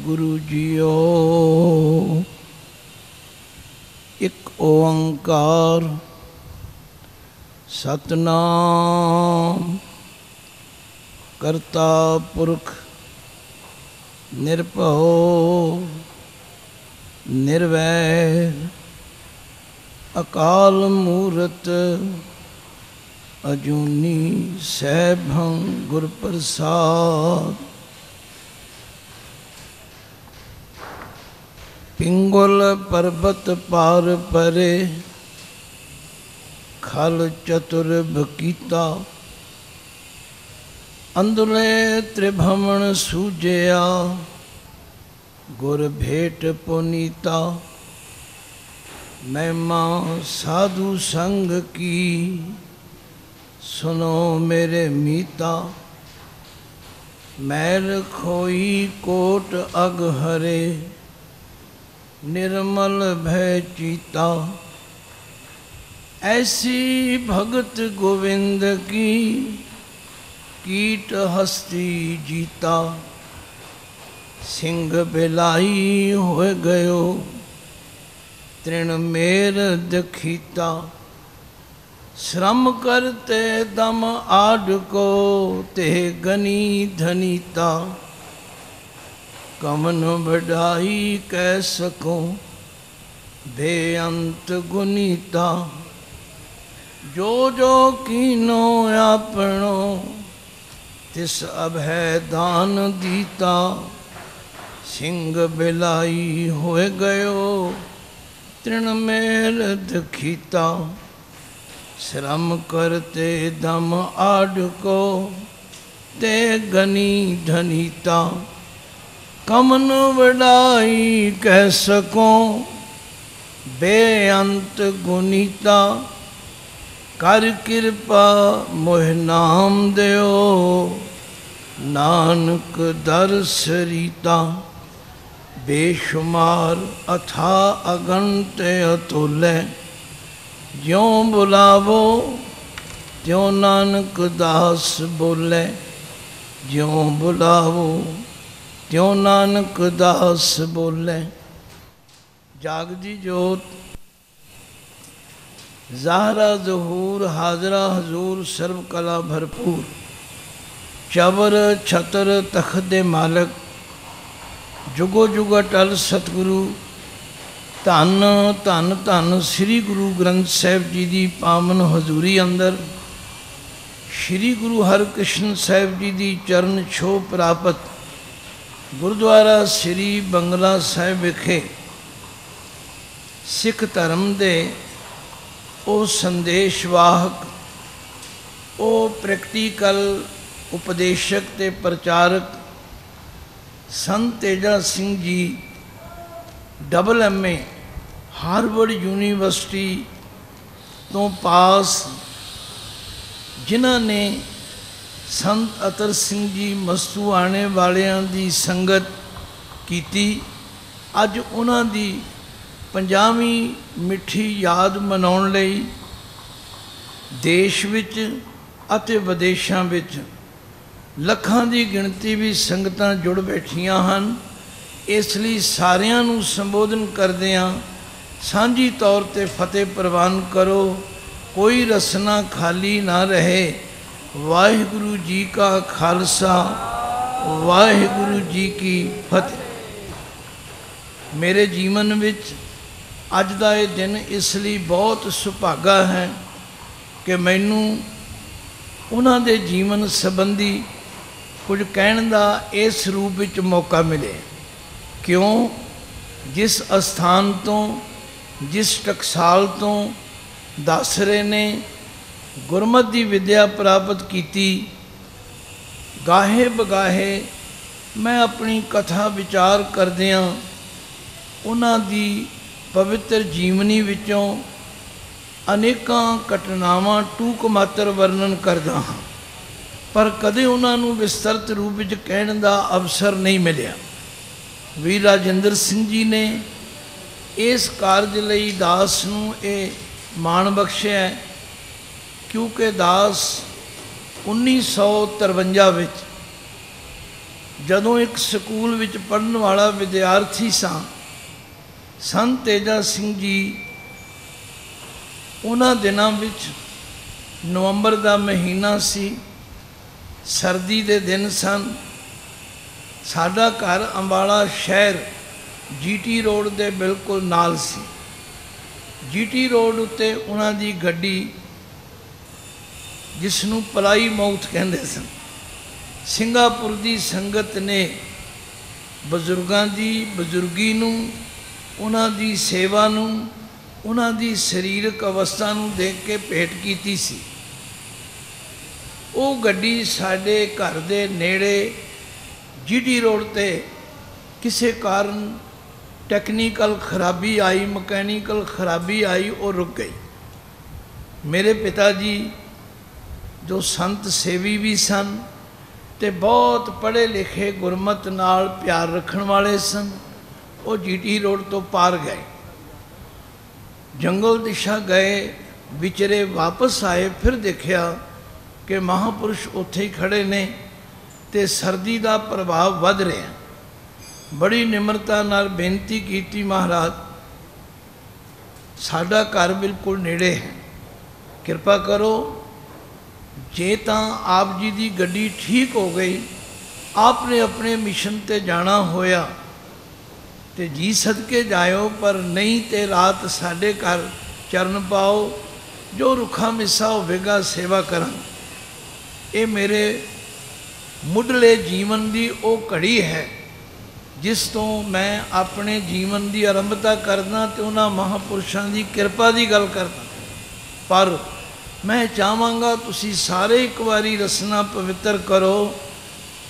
सतगुरु जियो। एक ओंकार सतनाम करता पुरख निर्भव निर्वैर अकाल मूरत अजूनी सैभं गुर प्रसाद। पिंगुल पर्वत पार परे खल चतुर बकीता। अंदुले त्रिभमण सूझया गुर भेट पुनीता। महिमा साधु संग की सुनो मेरे मीता। मैल खोई कोट अग हरे निर्मल भय चीता। ऐसी भगत गोविंद की कीट हस्ती जीता। सिंह बिलाई हो गयो तृण मेर दखीता। श्रम करते दम आड को ते गनी धनीता। कमन बढ़ाई कह सको बेअंत गुनीता। जो जो कीनो आपनो तिस अभय दान दीता। सिंह बिलाई हो गयो तृण मेल दखीता। श्रम करते दम आड को ते गनी धनीता। कमन बढ़ाई कह सको बेअंत गुनीता। कर कृपा मोह नाम देओ नानक दर्श रीता। बेशुमार अथा अगणित अतुल्य ज्यों बुलावो त्यों नानक दास बोले। ज्यों बुलावो त्यों नानक दास बोले। जागदी जोत ज़ाहरा ज़हूर हाजरा हजूर सर्व कला भरपूर। चबर छतर तख्त मालक जुगो जुग अटल सतगुरु। धन धन धन श्री गुरु ग्रंथ साहिब जी की पावन हजूरी अंदर श्री गुरु हरकृष्ण साहिब जी की चरण छो प्राप्त गुरुद्वारा श्री बंगला साहिब विखे सिख धर्म दे ओ संदेशवाहक ओ प्रैक्टिकल उपदेशक ते प्रचारक संत Teja Singh ji MA Harvard university तो पास, जिन्हां ने संत अतर सिंह जी मस्तूआणे वालियां दी संगत कीती। अज उन्हां दी 50वीं मिठी याद मनाउण लई देश विच अते विदेशां विच लखां दी गिणती भी संगतां जुड़ बैठियां हन। इसलिए सारियां नूं संबोधन करदिआं सांझी तौर ते फतेह प्रवान करो। कोई रसना खाली ना रहे। वाहिगुरु जी का खालसा वाहिगुरु जी की फतेह। मेरे जीवन विच अज दा ये दिन इसलिए बहुत सुभागा है कि मैनू उन्हां दे जीवन संबंधी कुछ कहण दा इस रूप विच मौका मिले। क्यों? जिस अस्थान तो जिस टकसाल तो दस रहे ने गुरमत की विद्या प्राप्त की, गाहे बगाहे मैं अपनी कथा विचार करदियां उन्हां दी पवित्र जीवनी विचों अनेकां घटनावां टूक मात्र वर्णन करदा हाँ, पर कदे उन्हां नूं विस्तृत रूप विच कहण दा अवसर नहीं मिलिया। वीर राजेंद्र सिंह जी ने इस कारज लई दास नूं ये माण बख्शिया है, क्योंकि दास 1953 विच ਜਦੋਂ ਇੱਕ ਸਕੂਲ ਵਿੱਚ ਪੜ੍ਹਨ ਵਾਲਾ ਵਿਦਿਆਰਥੀ ਸਾਂ। ਸੰਤ ਤੇਜਾ ਸਿੰਘ ਜੀ ਉਹਨਾਂ ਦਿਨਾਂ ਵਿੱਚ ਨਵੰਬਰ ਦਾ ਮਹੀਨਾ ਸੀ, ਸਰਦੀ ਦੇ ਦਿਨ ਸਨ। ਸਾਡਾ ਘਰ ਅੰਬਾਲਾ ਸ਼ਹਿਰ GT ਰੋਡ ਦੇ ਬਿਲਕੁਲ ਨਾਲ ਸੀ। GT ਰੋਡ ਉੱਤੇ ਉਹਨਾਂ ਦੀ ਗੱਡੀ, ਜਿਸ ਨੂੰ ਪਲਾਈ ਮਾਊਥ ਕਹਿੰਦੇ ਸਨ, ਸਿੰਗਾਪੁਰ ਦੀ ਸੰਗਤ ਨੇ ਬਜ਼ੁਰਗਾਂ ਦੀ ਬਜ਼ੁਰਗੀ ਨੂੰ, ਉਹਨਾਂ ਦੀ ਸੇਵਾ ਨੂੰ, ਉਹਨਾਂ ਦੀ ਸਰੀਰਕ ਅਵਸਥਾ ਨੂੰ ਦੇਖ ਕੇ ਭੇਟ ਕੀਤੀ ਸੀ। ਉਹ ਗੱਡੀ ਸਾਡੇ ਘਰ ਦੇ ਨੇੜੇ GT ਰੋਡ 'ਤੇ ਕਿਸੇ ਕਾਰਨ ਟੈਕਨੀਕਲ ਖਰਾਬੀ ਆਈ, ਮਕੈਨੀਕਲ ਖਰਾਬੀ ਆਈ, ਉਹ ਰੁਕ ਗਈ। ਮੇਰੇ ਪਿਤਾ ਜੀ ਜੋ ਸੰਤ ਸੇਵੀ ਵੀ ਸਨ ਤੇ ਬਹੁਤ ਪੜ੍ਹੇ ਲਿਖੇ ਗੁਰਮਤਿ ਨਾਲ ਪਿਆਰ ਰੱਖਣ ਵਾਲੇ ਸਨ, ਉਹ GT ਰੋਡ ਤੋਂ ਪਾਰ ਗਏ, ਜੰਗਲ ਦਿਸ਼ਾ ਗਏ, ਵਿਚਰੇ, ਵਾਪਸ ਆਏ। ਫਿਰ ਦੇਖਿਆ ਕਿ ਮਹਾਂਪੁਰਸ਼ ਉੱਥੇ ਹੀ ਖੜੇ ਨੇ ਤੇ ਸਰਦੀ ਦਾ ਪ੍ਰਭਾਵ ਵੱਧ ਰਿਹਾ। ਬੜੀ ਨਿਮਰਤਾ ਨਾਲ ਬੇਨਤੀ ਕੀਤੀ, ਮਹਾਰਾਜ ਸਾਡਾ ਘਰ ਬਿਲਕੁਲ ਨੇੜੇ ਹੈ, ਕਿਰਪਾ ਕਰੋ, ਜੇ ਤਾਂ ਆਪ ਜੀ ਦੀ ਗੱਡੀ ਠੀਕ ਹੋ ਗਈ, ਆਪ ਨੇ ਆਪਣੇ ਮਿਸ਼ਨ ਤੇ ਜਾਣਾ ਹੋਇਆ ਤੇ ਜੀ ਸਦਕੇ ਜਾਇਓ, ਪਰ ਨਹੀਂ ਤੇ ਰਾਤ ਸਾਡੇ ਘਰ ਚਰਨ ਪਾਓ, ਜੋ ਰੁੱਖਾ ਮਿੱਸਾ ਹੋਵੇਗਾ ਸੇਵਾ ਕਰਾਂਗੇ। ਇਹ ਮੇਰੇ ਮੁੱਢਲੇ ਜੀਵਨ ਦੀ ਉਹ ਘੜੀ ਹੈ ਜਿਸ ਤੋਂ ਮੈਂ ਆਪਣੇ ਜੀਵਨ ਦੀ ਆਰੰਭਤਾ ਕਰਦਾ ਤੇ ਉਹਨਾਂ ਮਹਾਂਪੁਰਸ਼ਾਂ ਦੀ ਕਿਰਪਾ ਦੀ ਗੱਲ ਕਰਦਾ। ਪਰ ਮੈਂ ਚਾਹਾਂਗਾ ਤੁਸੀਂ ਸਾਰੇ ਇੱਕ ਵਾਰੀ ਰਸਨਾ ਪਵਿੱਤਰ ਕਰੋ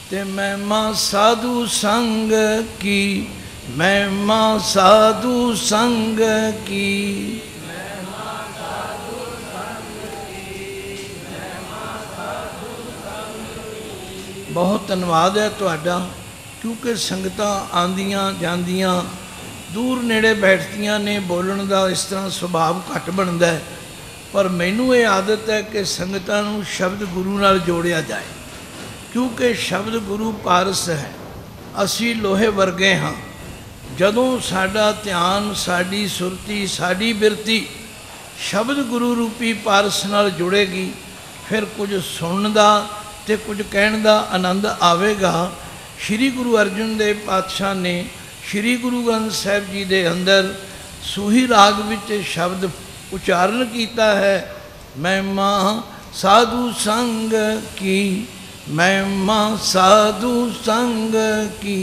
ਤੇ ਮਹਿਮਾ ਸਾਧੂ ਸੰਗ ਕੀ, ਮਹਿਮਾ ਸਾਧੂ ਸੰਗ ਕੀ, ਮਹਿਮਾ ਸਾਧੂ ਸੰਗ ਕੀ, ਮਹਿਮਾ ਸਾਧੂ ਸੰਗ ਕੀ। ਬਹੁਤ ਧੰਨਵਾਦ ਹੈ ਤੁਹਾਡਾ, ਕਿਉਂਕਿ ਸੰਗਤਾਂ ਆਉਂਦੀਆਂ ਜਾਂਦੀਆਂ ਦੂਰ ਨੇੜੇ ਬੈਠਦੀਆਂ ਨੇ, ਬੋਲਣ ਦਾ ਇਸ ਤਰ੍ਹਾਂ ਸੁਭਾਵ ਘੱਟ ਬਣਦਾ ਹੈ, ਪਰ ਮੈਨੂੰ ਇਹ ਆਦਤ ਹੈ ਕਿ ਸੰਗਤਾਂ ਨੂੰ ਸ਼ਬਦ ਗੁਰੂ ਨਾਲ ਜੋੜਿਆ ਜਾਏ, ਕਿਉਂਕਿ ਸ਼ਬਦ ਗੁਰੂ ਪਾਰਸ ਹੈ, ਅਸੀਂ ਲੋਹੇ ਵਰਗੇ ਹਾਂ। ਜਦੋਂ ਸਾਡਾ ਧਿਆਨ, ਸਾਡੀ ਸੁਰਤੀ, ਸਾਡੀ ਬਿਰਤੀ ਸ਼ਬਦ ਗੁਰੂ ਰੂਪੀ ਪਾਰਸ ਨਾਲ ਜੁੜੇਗੀ, ਫਿਰ ਕੁਝ ਸੁਣਨ ਦਾ ਤੇ ਕੁਝ ਕਹਿਣ ਦਾ ਆਨੰਦ ਆਵੇਗਾ। ਸ਼੍ਰੀ ਗੁਰੂ ਅਰਜਨ ਦੇਵ ਪਾਤਸ਼ਾਹ ਨੇ ਸ਼੍ਰੀ ਗੁਰੂ ਗ੍ਰੰਥ ਸਾਹਿਬ ਜੀ ਦੇ ਅੰਦਰ ਸੂਹੀ ਰਾਗ ਵਿੱਚ ਸ਼ਬਦ ਉਚਾਰਨ ਕੀਤਾ ਹੈ, ਮਹਿਮਾ ਸਾਧੂ ਸੰਗ ਕੀ, ਮਹਿਮਾ ਸਾਧੂ ਸੰਗ ਕੀ,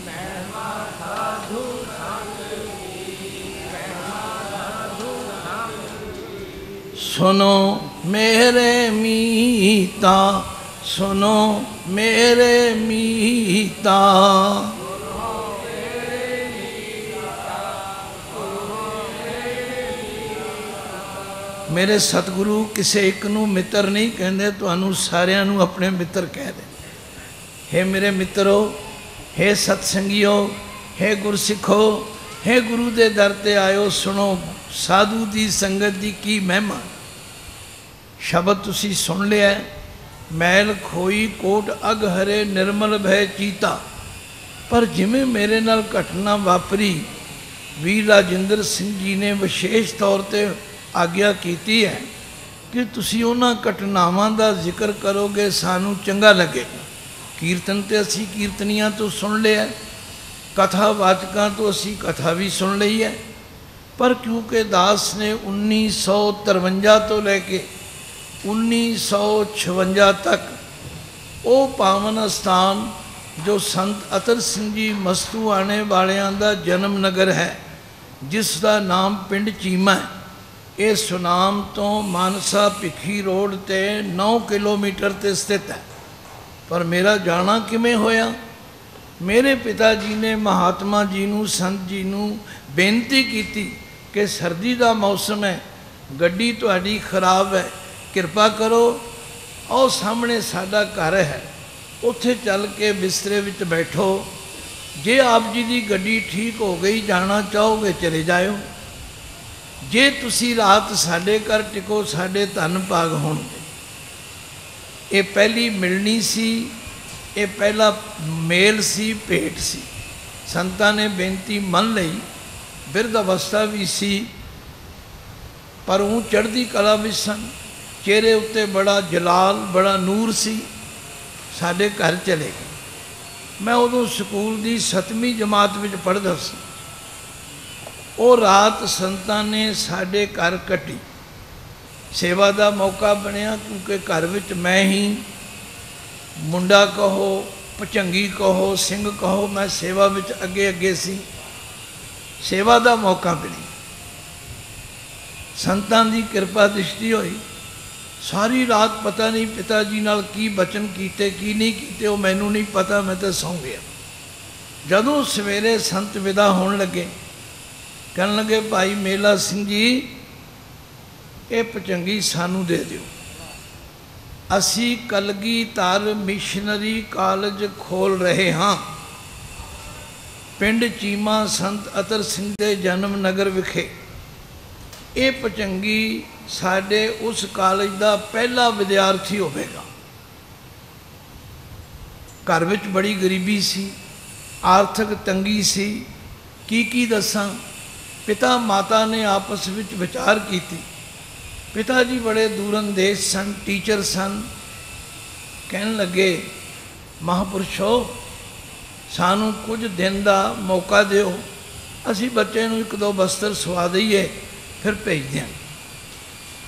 ਮਹਿਮਾ ਸਾਧੂ ਸੰਗ ਕੀ, ਮਹਿਮਾ ਸਾਧੂ ਸੰਗ ਕੀ। ਸੁਨੋ ਮੇਰੇ ਮੀਤਾ, ਸੁਨੋ ਮੇਰੇ ਮੀਤਾ, ਮੇਰੇ ਸਤਿਗੁਰੂ ਕਿਸੇ ਇੱਕ ਨੂੰ ਮਿੱਤਰ ਨਹੀਂ ਕਹਿੰਦੇ, ਤੁਹਾਨੂੰ ਸਾਰਿਆਂ ਨੂੰ ਆਪਣੇ ਮਿੱਤਰ ਕਹਿ ਦੇ। हे ਮੇਰੇ ਮਿੱਤਰੋ, हे ਸਤਸੰਗੀਓ, हे ਗੁਰਸਿੱਖੋ, हे ਗੁਰੂ ਦੇ ਦਰ ਤੇ ਆਇਓ, ਸੁਣੋ ਸਾਧੂ ਦੀ ਸੰਗਤ ਦੀ ਕੀ ਮਹਿਮਾ। ਸ਼ਬਦ ਤੁਸੀਂ ਸੁਣ ਲਿਆ, ਮੈਲ ਖੋਈ ਕੋਟ ਅਗ ਹਰੇ, ਨਿਰਮਲ ਭੈ ਚੀਤਾ। ਪਰ ਜਿਵੇਂ ਮੇਰੇ ਨਾਲ ਘਟਨਾ ਵਾਪਰੀ, ਵੀਰ ਰਾਜਿੰਦਰ ਸਿੰਘ ਜੀ ਨੇ ਵਿਸ਼ੇਸ਼ ਤੌਰ ਤੇ ਆਗਿਆ ਕੀਤੀ ਹੈ ਕਿ ਤੁਸੀਂ ਉਹਨਾਂ ਘਟਨਾਵਾਂ ਦਾ ਜ਼ਿਕਰ ਕਰੋਗੇ, ਸਾਨੂੰ ਚੰਗਾ ਲੱਗੇਗਾ। ਕੀਰਤਨ ਤੇ ਅਸੀਂ ਕੀਰਤਨੀਆਂ ਤੋਂ ਸੁਣ ਲਿਆ, ਕਥਾ ਵਾਚਕਾਂ ਤੋਂ ਅਸੀਂ ਕਥਾ ਵੀ ਸੁਣ ਲਈ ਹੈ, ਪਰ ਕਿਉਂਕਿ ਦਾਸ ਨੇ 1953 ਤੋਂ ਲੈ ਕੇ 1956 ਤੱਕ ਉਹ ਪਾਵਨ ਅਸਥਾਨ ਜੋ ਸੰਤ ਅਤਰ ਸਿੰਘ ਜੀ ਮਸਤੂਆਣੇ ਵਾਲਿਆਂ ਦਾ ਜਨਮ ਨਗਰ ਹੈ, ਜਿਸ ਦਾ ਨਾਮ ਪਿੰਡ ਚੀਮਾ ਹੈ, ਇਹ ਸੁਨਾਮ ਤੋਂ ਮਾਨਸਾ ਭਿੱਖੀ ਰੋਡ ਤੇ 9 ਕਿਲੋਮੀਟਰ ਤੇ ਸਥਿਤ ਹੈ। ਪਰ ਮੇਰਾ ਜਾਣਾ ਕਿਵੇਂ ਹੋਇਆ? ਮੇਰੇ ਪਿਤਾ ਜੀ ਨੇ ਮਹਾਤਮਾ ਜੀ ਨੂੰ, ਸੰਤ ਜੀ ਨੂੰ ਬੇਨਤੀ ਕੀਤੀ ਕਿ ਸਰਦੀ ਦਾ ਮੌਸਮ ਹੈ, ਗੱਡੀ ਤੁਹਾਡੀ ਖਰਾਬ ਹੈ, ਕਿਰਪਾ ਕਰੋ, ਉਹ ਸਾਹਮਣੇ ਸਾਡਾ ਘਰ ਹੈ, ਉੱਥੇ ਚੱਲ ਕੇ ਬਿਸਤਰੇ ਵਿੱਚ ਬੈਠੋ, ਜੇ ਆਪ ਜੀ ਦੀ ਗੱਡੀ ਠੀਕ ਹੋ ਗਈ, ਜਾਣਾ ਚਾਹੋਗੇ ਚਲੇ ਜਾਇਓ, ਜੇ ਤੁਸੀਂ ਰਾਤ ਸਾਡੇ ਘਰ ਟਿਕੋ, ਸਾਡੇ ਧੰਨ ਭਾਗ ਹੋਣਗੇ। ਇਹ ਪਹਿਲੀ ਮਿਲਣੀ ਸੀ, ये पहला मेल सी, भेंट सी। संतां ने बेनती मन लई, बिरध अवस्था भी सी पर ऊँ चढ़दी कला भी सन, चेहरे उत्ते बड़ा जलाल, बड़ा नूर सी। साडे घर चले गए। मैं उदों स्कूल की 7वीं जमात में पढ़दा सी। वो रात संतां ने साडे घर कटी। सेवा का मौका बनया क्योंकि घर विच मैं ही मुंडा कहो, भचंगी कहो, सिंह कहो, मैं सेवा विच अगे अगे सी। सेवा का मौका मिली, संतां की कृपा दृष्टि हुई। सारी रात पता नहीं पिता जी नाल की बचन कीते की नहीं कीते, वो मैनू नहीं पता, मैं तो सौ गया। जदों सवेरे संत विदा होण लगे, कहन लगे भाई मेला सिंह जी ये भचंगी सानू दे दिओ, असी कलगीधर मिशनरी कॉलेज खोल रहे हाँ। पिंड चीमा संत अतर सिंह दे जन्म नगर विखे। ये भचंगी साडे उस कॉलेज का पहला विद्यार्थी होवेगा। घर विच बड़ी गरीबी सी, आर्थिक तंगी सी, की दसां। पिता माता ने आपस विच विचार की। पिता जी बड़े दूरंदेश सन, टीचर सन। कहन लगे महापुरुषो सानू कुछ दिन का मौका दिओ, असी बच्चे नूं 1-2 बस्तर सवा दईए फिर भेज दें।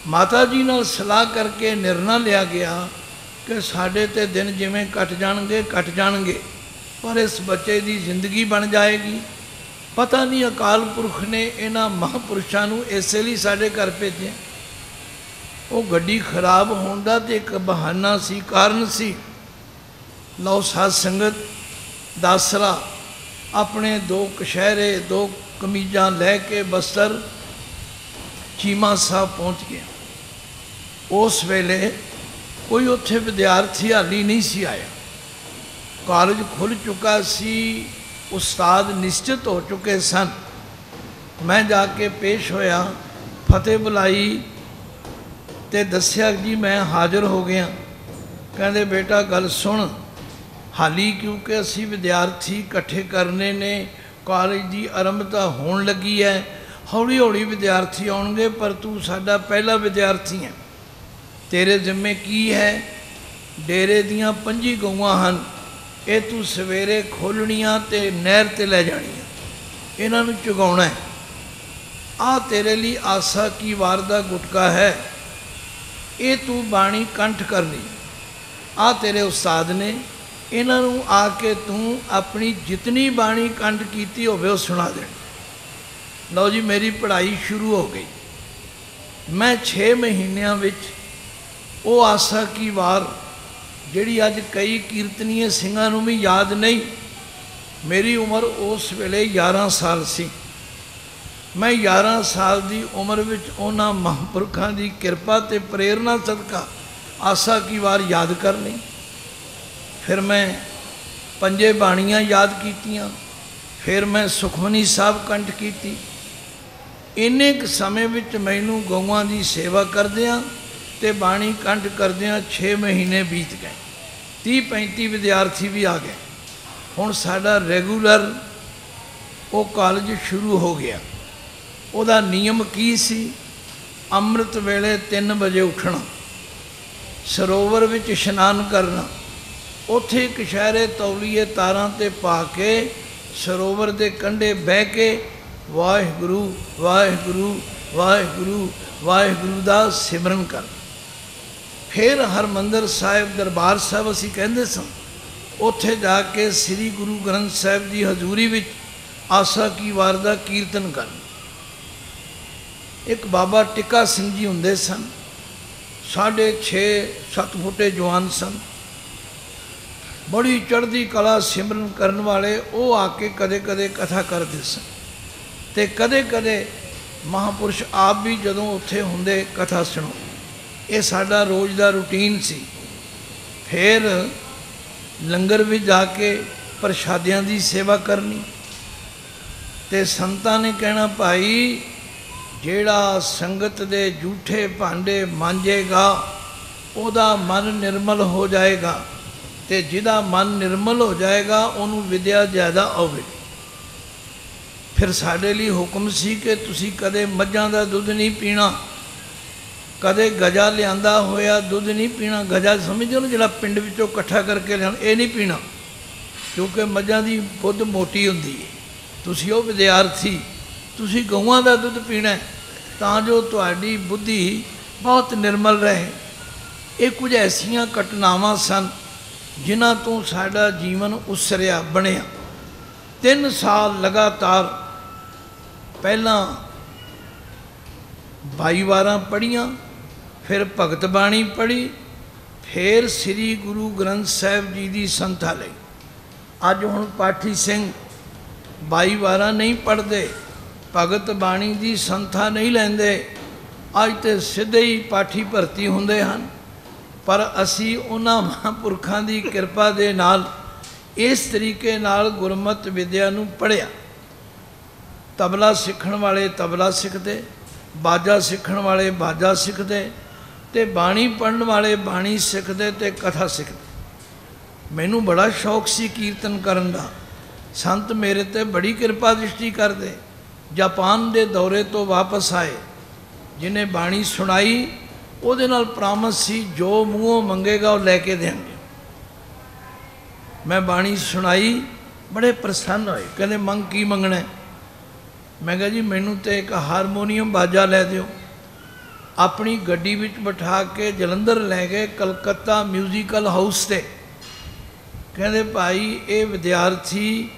माता जी नाल सलाह करके निर्णय लिया गया कि साढ़े ते दिन जिमें कट जाणगे पर इस बच्चे की जिंदगी बन जाएगी। पता नहीं अकाल पुरख ने इन्हां महापुरुषों नूं इसे लिए साढ़े घर भेजे। वो गड्डी खराब होने का तो एक बहाना सी, कारण सी। लो साध संगत दासरा अपने 2 कशहरे 2 कमीजा लैके बस्तर चीमा साहब पहुँच गया। उस वेले कोई उत्थे विद्यार्थी हाली नहीं सी आया। कॉलेज खुल चुका सी, उस्ताद निश्चित हो चुके सन। मैं जाके पेश होया, फतेह बुलाई ते दस्या जी मैं हाज़र हो गया। कहते बेटा गल सुन, हाली क्योंकि असी विद्यार्थी इकट्ठे करने ने, कॉलेज की आरंभता होने लगी है, हौली हौली विद्यार्थी आउणगे पर तू साडा पहला विद्यार्थी है। तेरे जिम्मे की है? डेरे दियाँ 5 गऊआं हन, ये तू सवेरे खोलणियां ते नहर ते लै जाणियां, इन्हां नूं चुगाउणा है। आ तेरे लिए आसा की वार दा गुटका है, ये तू बाणी कंठ करनी। आ तेरे उस्ताद ने, इन्हां नूं आके तू अपनी जितनी बाणी कंठ कीती होवे वो सुना देनी। लो जी मेरी पढ़ाई शुरू हो गई। मैं 6 महीनों विच वो आसा की वार जिहड़ी अज कई कीर्तनीय सिंघां नूं भी याद नहीं, मेरी उम्र उस वेले 11 साल सी। मैं 11 साल की उम्र विच उन्हां महापुरखां की किरपा ते प्रेरणा सदका आसा की वार याद कर ली। फिर मैं 5 बाणियां याद कीतियां, फिर मैं सुखमनी साहब कंठ की। इन्ने क समय विच मैनू गऊआं की सेवा करदियां ते बाणी कंठ करदियां 6 महीने बीत गए। 30-35 विद्यार्थी भी आ गए। हुण साडा रेगूलर वो कॉलेज शुरू हो गया। उहदा नियम की सी? अमृत वेले 3 बजे उठना, सरोवर विच इशनान करना, उत्थे कशहरे तौलीए तारां ते पा के सरोवर के कंढे बह के वाहिगुरू वाहिगुरू वाहिगुरू वाहिगुरू का सिमरन कर। फिर हरमंदर साहिब दरबार साहिब असी कहते सन, उत्थे जाके श्री गुरु ग्रंथ साहिब की हजूरी विच आसा की वार का कीर्तन कर। एक बाबा टिक्का सिंह जी हुंदे सन, 6.5-7 फुटे जवान सन, बड़ी चढ़ती कला सिमरन करने वाले। वो आके कदे कदे कथा करते सन ते कदे कदे महापुरुष आप भी जदों उत्थे हुंदे कथा सुनो। ये साडा रोज़ का रूटीन सी। फिर लंगर भी जाके प्रशादियां की सेवा करनी ते संतां ने कहना भाई जेड़ा संगत दे झूठे भांडे मांजेगा ओदा मन निर्मल हो जाएगा ਤੇ ਜਿਹਦਾ ਮਨ ਨਿਰਮਲ ਹੋ ਜਾਏਗਾ ਉਹਨੂੰ ਵਿਦਿਆ ਜ਼ਿਆਦਾ ਆਵੇਗੀ। ਫਿਰ ਸਾਡੇ ਲਈ ਹੁਕਮ ਸੀ ਕਿ ਤੁਸੀਂ ਕਦੇ ਮੱਝਾਂ ਦਾ ਦੁੱਧ ਨਹੀਂ ਪੀਣਾ, ਕਦੇ ਗਜਾ ਲਿਆਂਦਾ ਹੋਇਆ ਦੁੱਧ ਨਹੀਂ ਪੀਣਾ। ਗਜਾ ਸਮਝਦੇ ਹੋ ਜਿਹੜਾ ਪਿੰਡ ਵਿੱਚੋਂ ਇਕੱਠਾ ਕਰਕੇ ਲਿਆਉਣਾ, ਇਹ ਨਹੀਂ ਪੀਣਾ, ਕਿਉਂਕਿ ਮੱਝਾਂ ਦੀ ਬੁੱਧ ਮੋਟੀ ਹੁੰਦੀ ਹੈ। ਤੁਸੀਂ ਉਹ ਵਿਦਿਆਰਥੀ, ਤੁਸੀਂ ਗਊਆਂ ਦਾ ਦੁੱਧ ਪੀਣਾ ਤਾਂ ਜੋ ਤੁਹਾਡੀ ਬੁੱਧੀ ਬਹੁਤ ਨਿਰਮਲ ਰਹੇ। ਇਹ ਕੁਝ ਐਸੀਆਂ ਘਟਨਾਵਾਂ ਸਨ ਜਿਨ੍ਹਾਂ ਤੋਂ ਸਾਡਾ ਜੀਵਨ ਉਸਰਿਆ ਬਣਿਆ। 3 ਸਾਲ ਲਗਾਤਾਰ ਪਹਿਲਾਂ 22 ਵਾਰਾਂ ਪੜ੍ਹੀਆਂ, ਫਿਰ ਭਗਤ ਬਾਣੀ ਪੜ੍ਹੀ, ਫਿਰ ਸ੍ਰੀ ਗੁਰੂ ਗ੍ਰੰਥ ਸਾਹਿਬ ਜੀ ਦੀ ਸੰਥਾ ਲਈ। ਅੱਜ ਹੁਣ ਪਾਠੀ ਸਿੰਘ 22 ਵਾਰਾਂ ਨਹੀਂ ਪੜ੍ਹਦੇ, ਭਗਤ ਬਾਣੀ ਦੀ ਸੰਥਾ ਨਹੀਂ ਲੈਂਦੇ, ਅੱਜ ਤੇ ਸਿੱਧੇ ਹੀ ਪਾਠੀ ਭਰਤੀ ਹੁੰਦੇ ਹਨ। ਪਰ ਅਸੀਂ ਉਹਨਾਂ ਮਹਾਂਪੁਰਖਾਂ ਦੀ ਕਿਰਪਾ ਦੇ ਨਾਲ ਇਸ ਤਰੀਕੇ ਨਾਲ ਗੁਰਮਤਿ ਵਿਦਿਆ ਨੂੰ ਪੜ੍ਹਿਆ। ਤਬਲਾ ਸਿੱਖਣ ਵਾਲੇ ਤਬਲਾ ਸਿੱਖਦੇ, ਬਾਜਾ ਸਿੱਖਣ ਵਾਲੇ ਬਾਜਾ ਸਿੱਖਦੇ, ਤੇ ਬਾਣੀ ਪੜ੍ਹਨ ਵਾਲੇ ਬਾਣੀ ਸਿੱਖਦੇ ਤੇ ਕਥਾ ਸਿੱਖਦੇ। ਮੈਨੂੰ ਬੜਾ ਸ਼ੌਕ ਸੀ ਕੀਰਤਨ ਕਰਨ ਦਾ। ਸੰਤ ਮੇਰੇ ਤੇ ਬੜੀ ਕਿਰਪਾ ਦ੍ਰਿਸ਼ਟੀ ਕਰਦੇ। ਜਾਪਾਨ ਦੇ ਦੌਰੇ ਤੋਂ ਵਾਪਸ ਆਏ, ਜਿਹਨੇ ਬਾਣੀ ਸੁਣਾਈ ਉਹਦੇ ਨਾਲ ਪ੍ਰਾਮਿਸ ਸੀ ਜੋ ਮੂੰਹੋਂ ਮੰਗੇਗਾ ਉਹ ਲੈ ਕੇ ਦੇਵਾਂਗੇ। ਮੈਂ ਬਾਣੀ ਸੁਣਾਈ, ਬੜੇ ਪ੍ਰਸੰਨ ਹੋਏ, ਕਹਿੰਦੇ ਮੰਗ ਕੀ ਮੰਗਣਾ? ਮੈਂ ਕਿਹਾ ਜੀ ਮੈਨੂੰ ਤੇ ਇੱਕ ਹਾਰਮੋਨੀਅਮ ਬਾਜਾ ਲੈ ਦਿਓ। ਆਪਣੀ ਗੱਡੀ ਵਿੱਚ ਬਿਠਾ ਕੇ ਜਲੰਧਰ ਲੈ ਗਏ ਕਲਕੱਤਾ ਮਿਊਜ਼ੀਕਲ ਹਾਊਸ ਤੇ। ਕਹਿੰਦੇ ਭਾਈ ਇਹ ਵਿਦਿਆਰਥੀ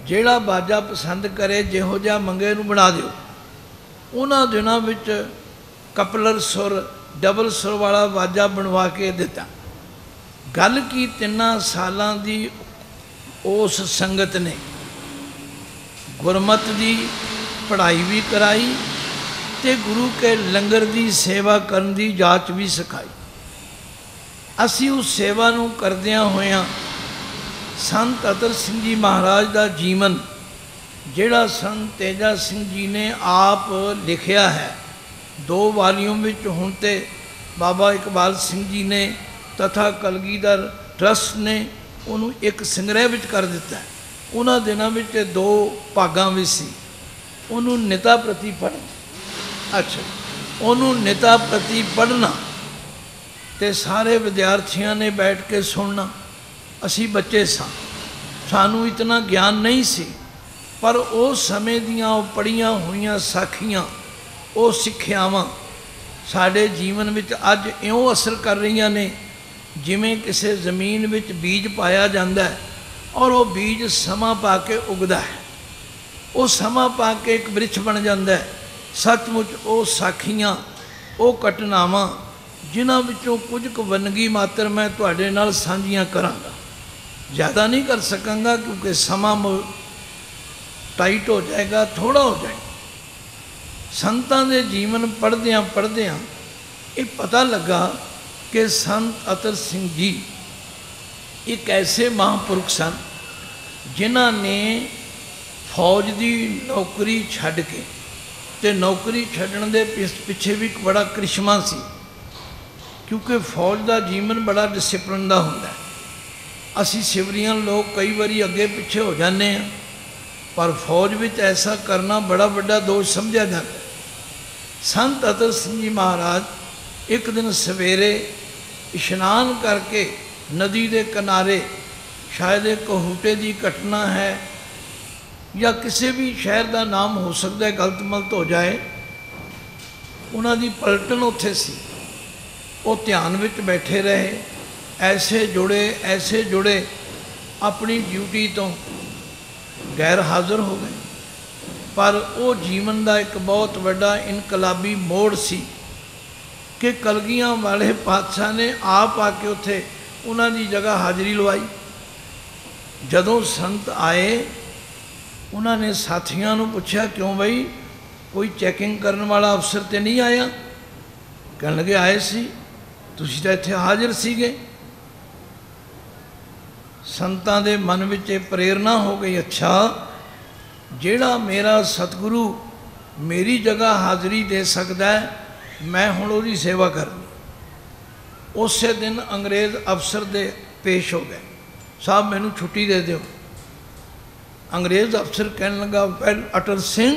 ਜਿਹੜਾ ਬਾਜਾ ਪਸੰਦ ਕਰੇ ਜਿਹੋ ਜਿਹਾ ਮੰਗੇ ਨੂੰ ਬਣਾ ਦਿਓ। ਉਹਨਾਂ ਦਿਨਾਂ ਵਿੱਚ ਕਪਲਰ ਸੁਰ, ਡਬਲ ਸੁਰ ਵਾਲਾ ਬਾਜਾ ਬਣਵਾ ਕੇ ਦਿੱਤਾ। ਗੱਲ ਕੀ 3 ਸਾਲਾਂ ਦੀ ਉਸ ਸੰਗਤ ਨੇ ਗੁਰਮਤਿ ਦੀ ਪੜ੍ਹਾਈ ਵੀ ਕਰਾਈ ਤੇ ਗੁਰੂ ਕੇ ਲੰਗਰ ਦੀ ਸੇਵਾ ਕਰਨ ਦੀ ਜਾਚ ਵੀ ਸਿਖਾਈ। ਅਸੀਂ ਉਸ ਸੇਵਾ ਨੂੰ ਕਰਦਿਆਂ ਹੋਇਆਂ ਸੰਤ ਅਤਰ ਸਿੰਘ ਜੀ ਮਹਾਰਾਜ ਦਾ ਜੀਵਨ, ਜਿਹੜਾ ਸੰਤ ਤੇਜਾ ਸਿੰਘ ਜੀ ਨੇ ਆਪ ਲਿਖਿਆ ਹੈ 2 ਵਾਲੀਅਮ ਵਿੱਚ, ਹੁਣ ਤੇ ਬਾਬਾ ਇਕਬਾਲ ਸਿੰਘ ਜੀ ਨੇ ਤਥਾ ਕਲਗੀਧਰ ਟਰਸਟ ਨੇ ਉਹਨੂੰ ਇੱਕ ਸੰਗ੍ਰਹਿ ਵਿੱਚ ਕਰ ਦਿੱਤਾ। ਉਹਨਾਂ ਦਿਨਾਂ ਵਿੱਚ 2 ਭਾਗਾਂ ਵਿੱਚ ਸੀ। ਉਹਨੂੰ ਨਿਤਾ ਪ੍ਰਤੀ ਪੜ੍ਹਨਾ, ਅੱਛਾ ਉਹਨੂੰ ਨਿਤਾ ਪ੍ਰਤੀ ਪੜ੍ਹਨਾ ਤੇ ਸਾਰੇ ਵਿਦਿਆਰਥੀਆਂ ਨੇ ਬੈਠ ਕੇ ਸੁਣਨਾ। ਅਸੀਂ ਬੱਚੇ ਸਾਂ, ਸਾਨੂੰ ਇਤਨਾ ਗਿਆਨ ਨਹੀਂ ਸੀ, ਪਰ ਉਸ ਸਮੇਂ ਦੀਆਂ ਉਹ ਪੜ੍ਹੀਆਂ ਹੋਈਆਂ ਸਾਖੀਆਂ, ਉਹ ਸਿੱਖਿਆਵਾਂ ਸਾਡੇ ਜੀਵਨ ਵਿੱਚ ਅੱਜ ਇਉਂ ਅਸਰ ਕਰ ਰਹੀਆਂ ਨੇ ਜਿਵੇਂ ਕਿਸੇ ਜ਼ਮੀਨ ਵਿੱਚ ਬੀਜ ਪਾਇਆ ਜਾਂਦਾ ਔਰ ਉਹ ਬੀਜ ਸਮਾਂ ਪਾ ਕੇ ਉੱਗਦਾ ਹੈ, ਉਹ ਸਮਾਂ ਪਾ ਕੇ ਇੱਕ ਬ੍ਰਿਛ ਬਣ ਜਾਂਦਾ। ਸੱਚਮੁੱਚ ਉਹ ਸਾਖੀਆਂ, ਉਹ ਘਟਨਾਵਾਂ ਜਿਨ੍ਹਾਂ ਵਿੱਚੋਂ ਕੁਝ ਕੁ ਵੰਨਗੀ ਮਾਤਰ ਮੈਂ ਤੁਹਾਡੇ ਨਾਲ ਸਾਂਝੀਆਂ ਕਰਾਂਗਾ। ਜ਼ਿਆਦਾ ਨਹੀਂ ਕਰ ਸਕਾਂਗਾ ਕਿਉਂਕਿ ਸਮਾਂ ਟਾਈਟ ਹੋ ਜਾਏਗਾ, ਥੋੜ੍ਹਾ ਹੋ ਜਾਏਗਾ। ਸੰਤਾਂ ਦੇ ਜੀਵਨ ਪੜ੍ਹਦਿਆਂ ਪੜ੍ਹਦਿਆਂ ਇਹ ਪਤਾ ਲੱਗਾ ਕਿ ਸੰਤ ਅਤਰ ਸਿੰਘ ਜੀ ਇੱਕ ਐਸੇ ਮਹਾਂਪੁਰਖ ਸਨ ਜਿਨ੍ਹਾਂ ਨੇ ਫੌਜ ਦੀ ਨੌਕਰੀ ਛੱਡ ਕੇ, ਤੇ ਨੌਕਰੀ ਛੱਡਣ ਦੇ ਪਿੱਛੇ ਵੀ ਇੱਕ ਬੜਾ ਕ੍ਰਿਸ਼ਮਾ ਸੀ, ਕਿਉਂਕਿ ਫੌਜ ਦਾ ਜੀਵਨ ਬੜਾ ਡਿਸਿਪਲਿਨ ਦਾ ਹੁੰਦਾ। ਅਸੀਂ ਸਿਵਲੀਆਂ ਲੋਕ ਕਈ ਵਾਰੀ ਅੱਗੇ ਪਿੱਛੇ ਹੋ ਜਾਂਦੇ ਹਾਂ, ਪਰ ਫੌਜ ਵਿੱਚ ਐਸਾ ਕਰਨਾ ਬੜਾ ਵੱਡਾ ਦੋਸ਼ ਸਮਝਿਆ ਜਾਂਦਾ। ਸੰਤ ਅਤਰ ਸਿੰਘ ਜੀ ਮਹਾਰਾਜ ਇੱਕ ਦਿਨ ਸਵੇਰੇ ਇਸ਼ਨਾਨ ਕਰਕੇ ਨਦੀ ਦੇ ਕਿਨਾਰੇ, ਸ਼ਾਇਦ ਇਹ ਕਹੂਟੇ ਦੀ ਘਟਨਾ ਹੈ ਜਾਂ ਕਿਸੇ ਵੀ ਸ਼ਹਿਰ ਦਾ ਨਾਮ ਹੋ ਸਕਦਾ, ਗਲਤ ਮਲਤ ਹੋ ਜਾਏ, ਉਹਨਾਂ ਦੀ ਪਲਟਨ ਉੱਥੇ ਸੀ। ਉਹ ਧਿਆਨ ਵਿੱਚ ਬੈਠੇ ਰਹੇ, ਐਸੇ ਜੁੜੇ ਆਪਣੀ ਡਿਊਟੀ ਤੋਂ ਗੈਰ ਹਾਜ਼ਰ ਹੋ ਗਏ। ਪਰ ਉਹ ਜੀਵਨ ਦਾ ਇੱਕ ਬਹੁਤ ਵੱਡਾ ਇਨਕਲਾਬੀ ਮੋੜ ਸੀ ਕਿ ਕਲਗੀਆਂ ਵਾਲੇ ਪਾਤਸ਼ਾਹ ਨੇ ਆਪ ਆ ਕੇ ਉੱਥੇ ਉਹਨਾਂ ਦੀ ਜਗ੍ਹਾ ਹਾਜ਼ਰੀ ਲਵਾਈ। ਜਦੋਂ ਸੰਤ ਆਏ, ਉਹਨਾਂ ਨੇ ਸਾਥੀਆਂ ਨੂੰ ਪੁੱਛਿਆ, ਕਿਉਂ ਬਈ ਕੋਈ ਚੈਕਿੰਗ ਕਰਨ ਵਾਲਾ ਅਫਸਰ ਤੇ ਨਹੀਂ ਆਇਆ? ਕਹਿਣ ਲੱਗੇ ਆਏ ਸੀ, ਤੁਸੀਂ ਤਾਂ ਇੱਥੇ ਹਾਜ਼ਰ ਸੀਗੇ। ਸੰਤਾਂ ਦੇ ਮਨ ਵਿੱਚ ਇਹ ਪ੍ਰੇਰਨਾ ਹੋ ਗਈ, ਅੱਛਾ ਜਿਹੜਾ ਮੇਰਾ ਸਤਿਗੁਰੂ ਮੇਰੀ ਜਗ੍ਹਾ ਹਾਜ਼ਰੀ ਦੇ ਸਕਦਾ ਹੈ, ਮੈਂ ਹੁਣ ਉਹਦੀ ਸੇਵਾ ਕਰਨੀ। ਉਸੇ ਦਿਨ ਅੰਗਰੇਜ਼ ਅਫਸਰ ਦੇ पेश हो गए, साहब मैनू छुट्टी दे दो। अंग्रेज़ अफसर कहने लगा, वेल अटल सिंह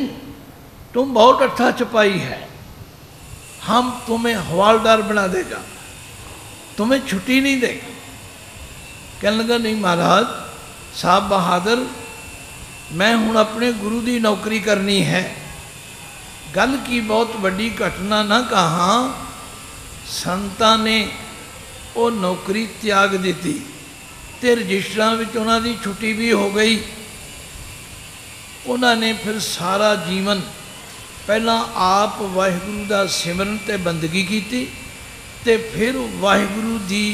तुम बहुत अच्छा सिपाही है, हम तुम्हें हवालदार बना देगा, तुम्हें छुट्टी नहीं देगा। कहने लगा, नहीं महाराज साहब बहादुर, मैं हुण अपने गुरु की नौकरी करनी है। गल की बहुत बड़ी घटना ना कहा, संतां ने वो नौकरी त्याग दी ते रजिस्टरां विच उन्हां दी छुट्टी भी हो गई। उन्होंने फिर सारा जीवन पहला आप वाहिगुरू का सिमरन ते बंदगी की ते फिर वाहिगुरू की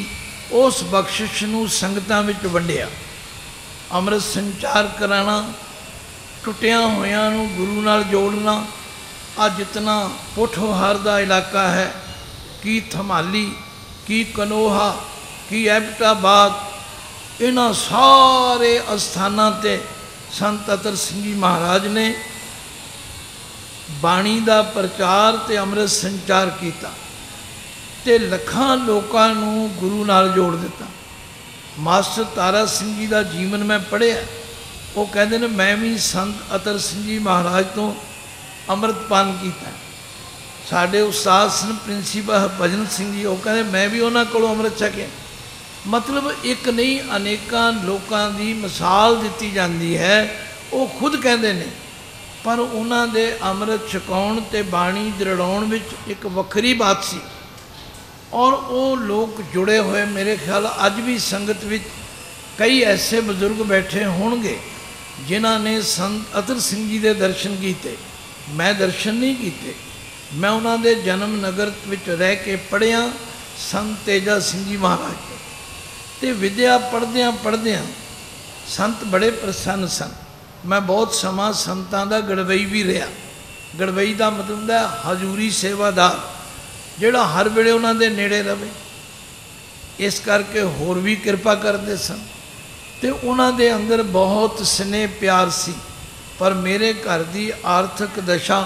उस बख्शिश नूं संगतां विच वंडिया। अमृत संचार कराना, टुटिया होयां नूं गुरु नाल जोड़ना। अज जितना पुठोहार का इलाका है, की थमाली, की कनोहा, की एबटाबाद, इन्हां सारे अस्थानां ते संत अतर सिंह जी महाराज ने बाणी का प्रचार ते अमृत संचार किया ते लखां लोकां नूं गुरु नाल जोड़ दिता। मास्टर तारा सिंह जी का जीवन मैं पढ़िया, वो कहते हैं मैं भी संत अतर सिंह जी महाराज तो अमृतपान किया। साडे उस्ताद सन प्रिंसीपल हरभजन सिंह जी, वो कहते मैं भी उन्होंने कोलों अमृत छकिया। मतलब एक नहीं अनेकां लोकां दी मिसाल दी जाती है। वो खुद कहते हैं, पर उन्हां दे अमृत छकाउण ते बाणी दृढ़ाउण विच एक वखरी बात सी। और वो लोग जुड़े हुए मेरे ख्याल अज भी संगत विच कई ऐसे बजुर्ग बैठे होणगे जिन्हां ने संत अतर सिंह जी के दर्शन किए। मैं दर्शन नहीं किए, मैं उन्हां दे जन्म नगर विच रह के पढ़िया संत तेजा सिंह जी महाराज को। ते विद्या पढ़द्या पढ़द्या संत बड़े प्रसन्न सन। मैं बहुत समा संतां दा गड़वई भी रहा। गड़वई का मतलब है हजूरी सेवादार, जिहड़ा हर वेले उन्हां दे नेड़े रहे। इस करके होर भी कृपा करते सन ते उन्हां दे अंदर बहुत स्नेह प्यार सी। पर मेरे घर की आर्थिक दशा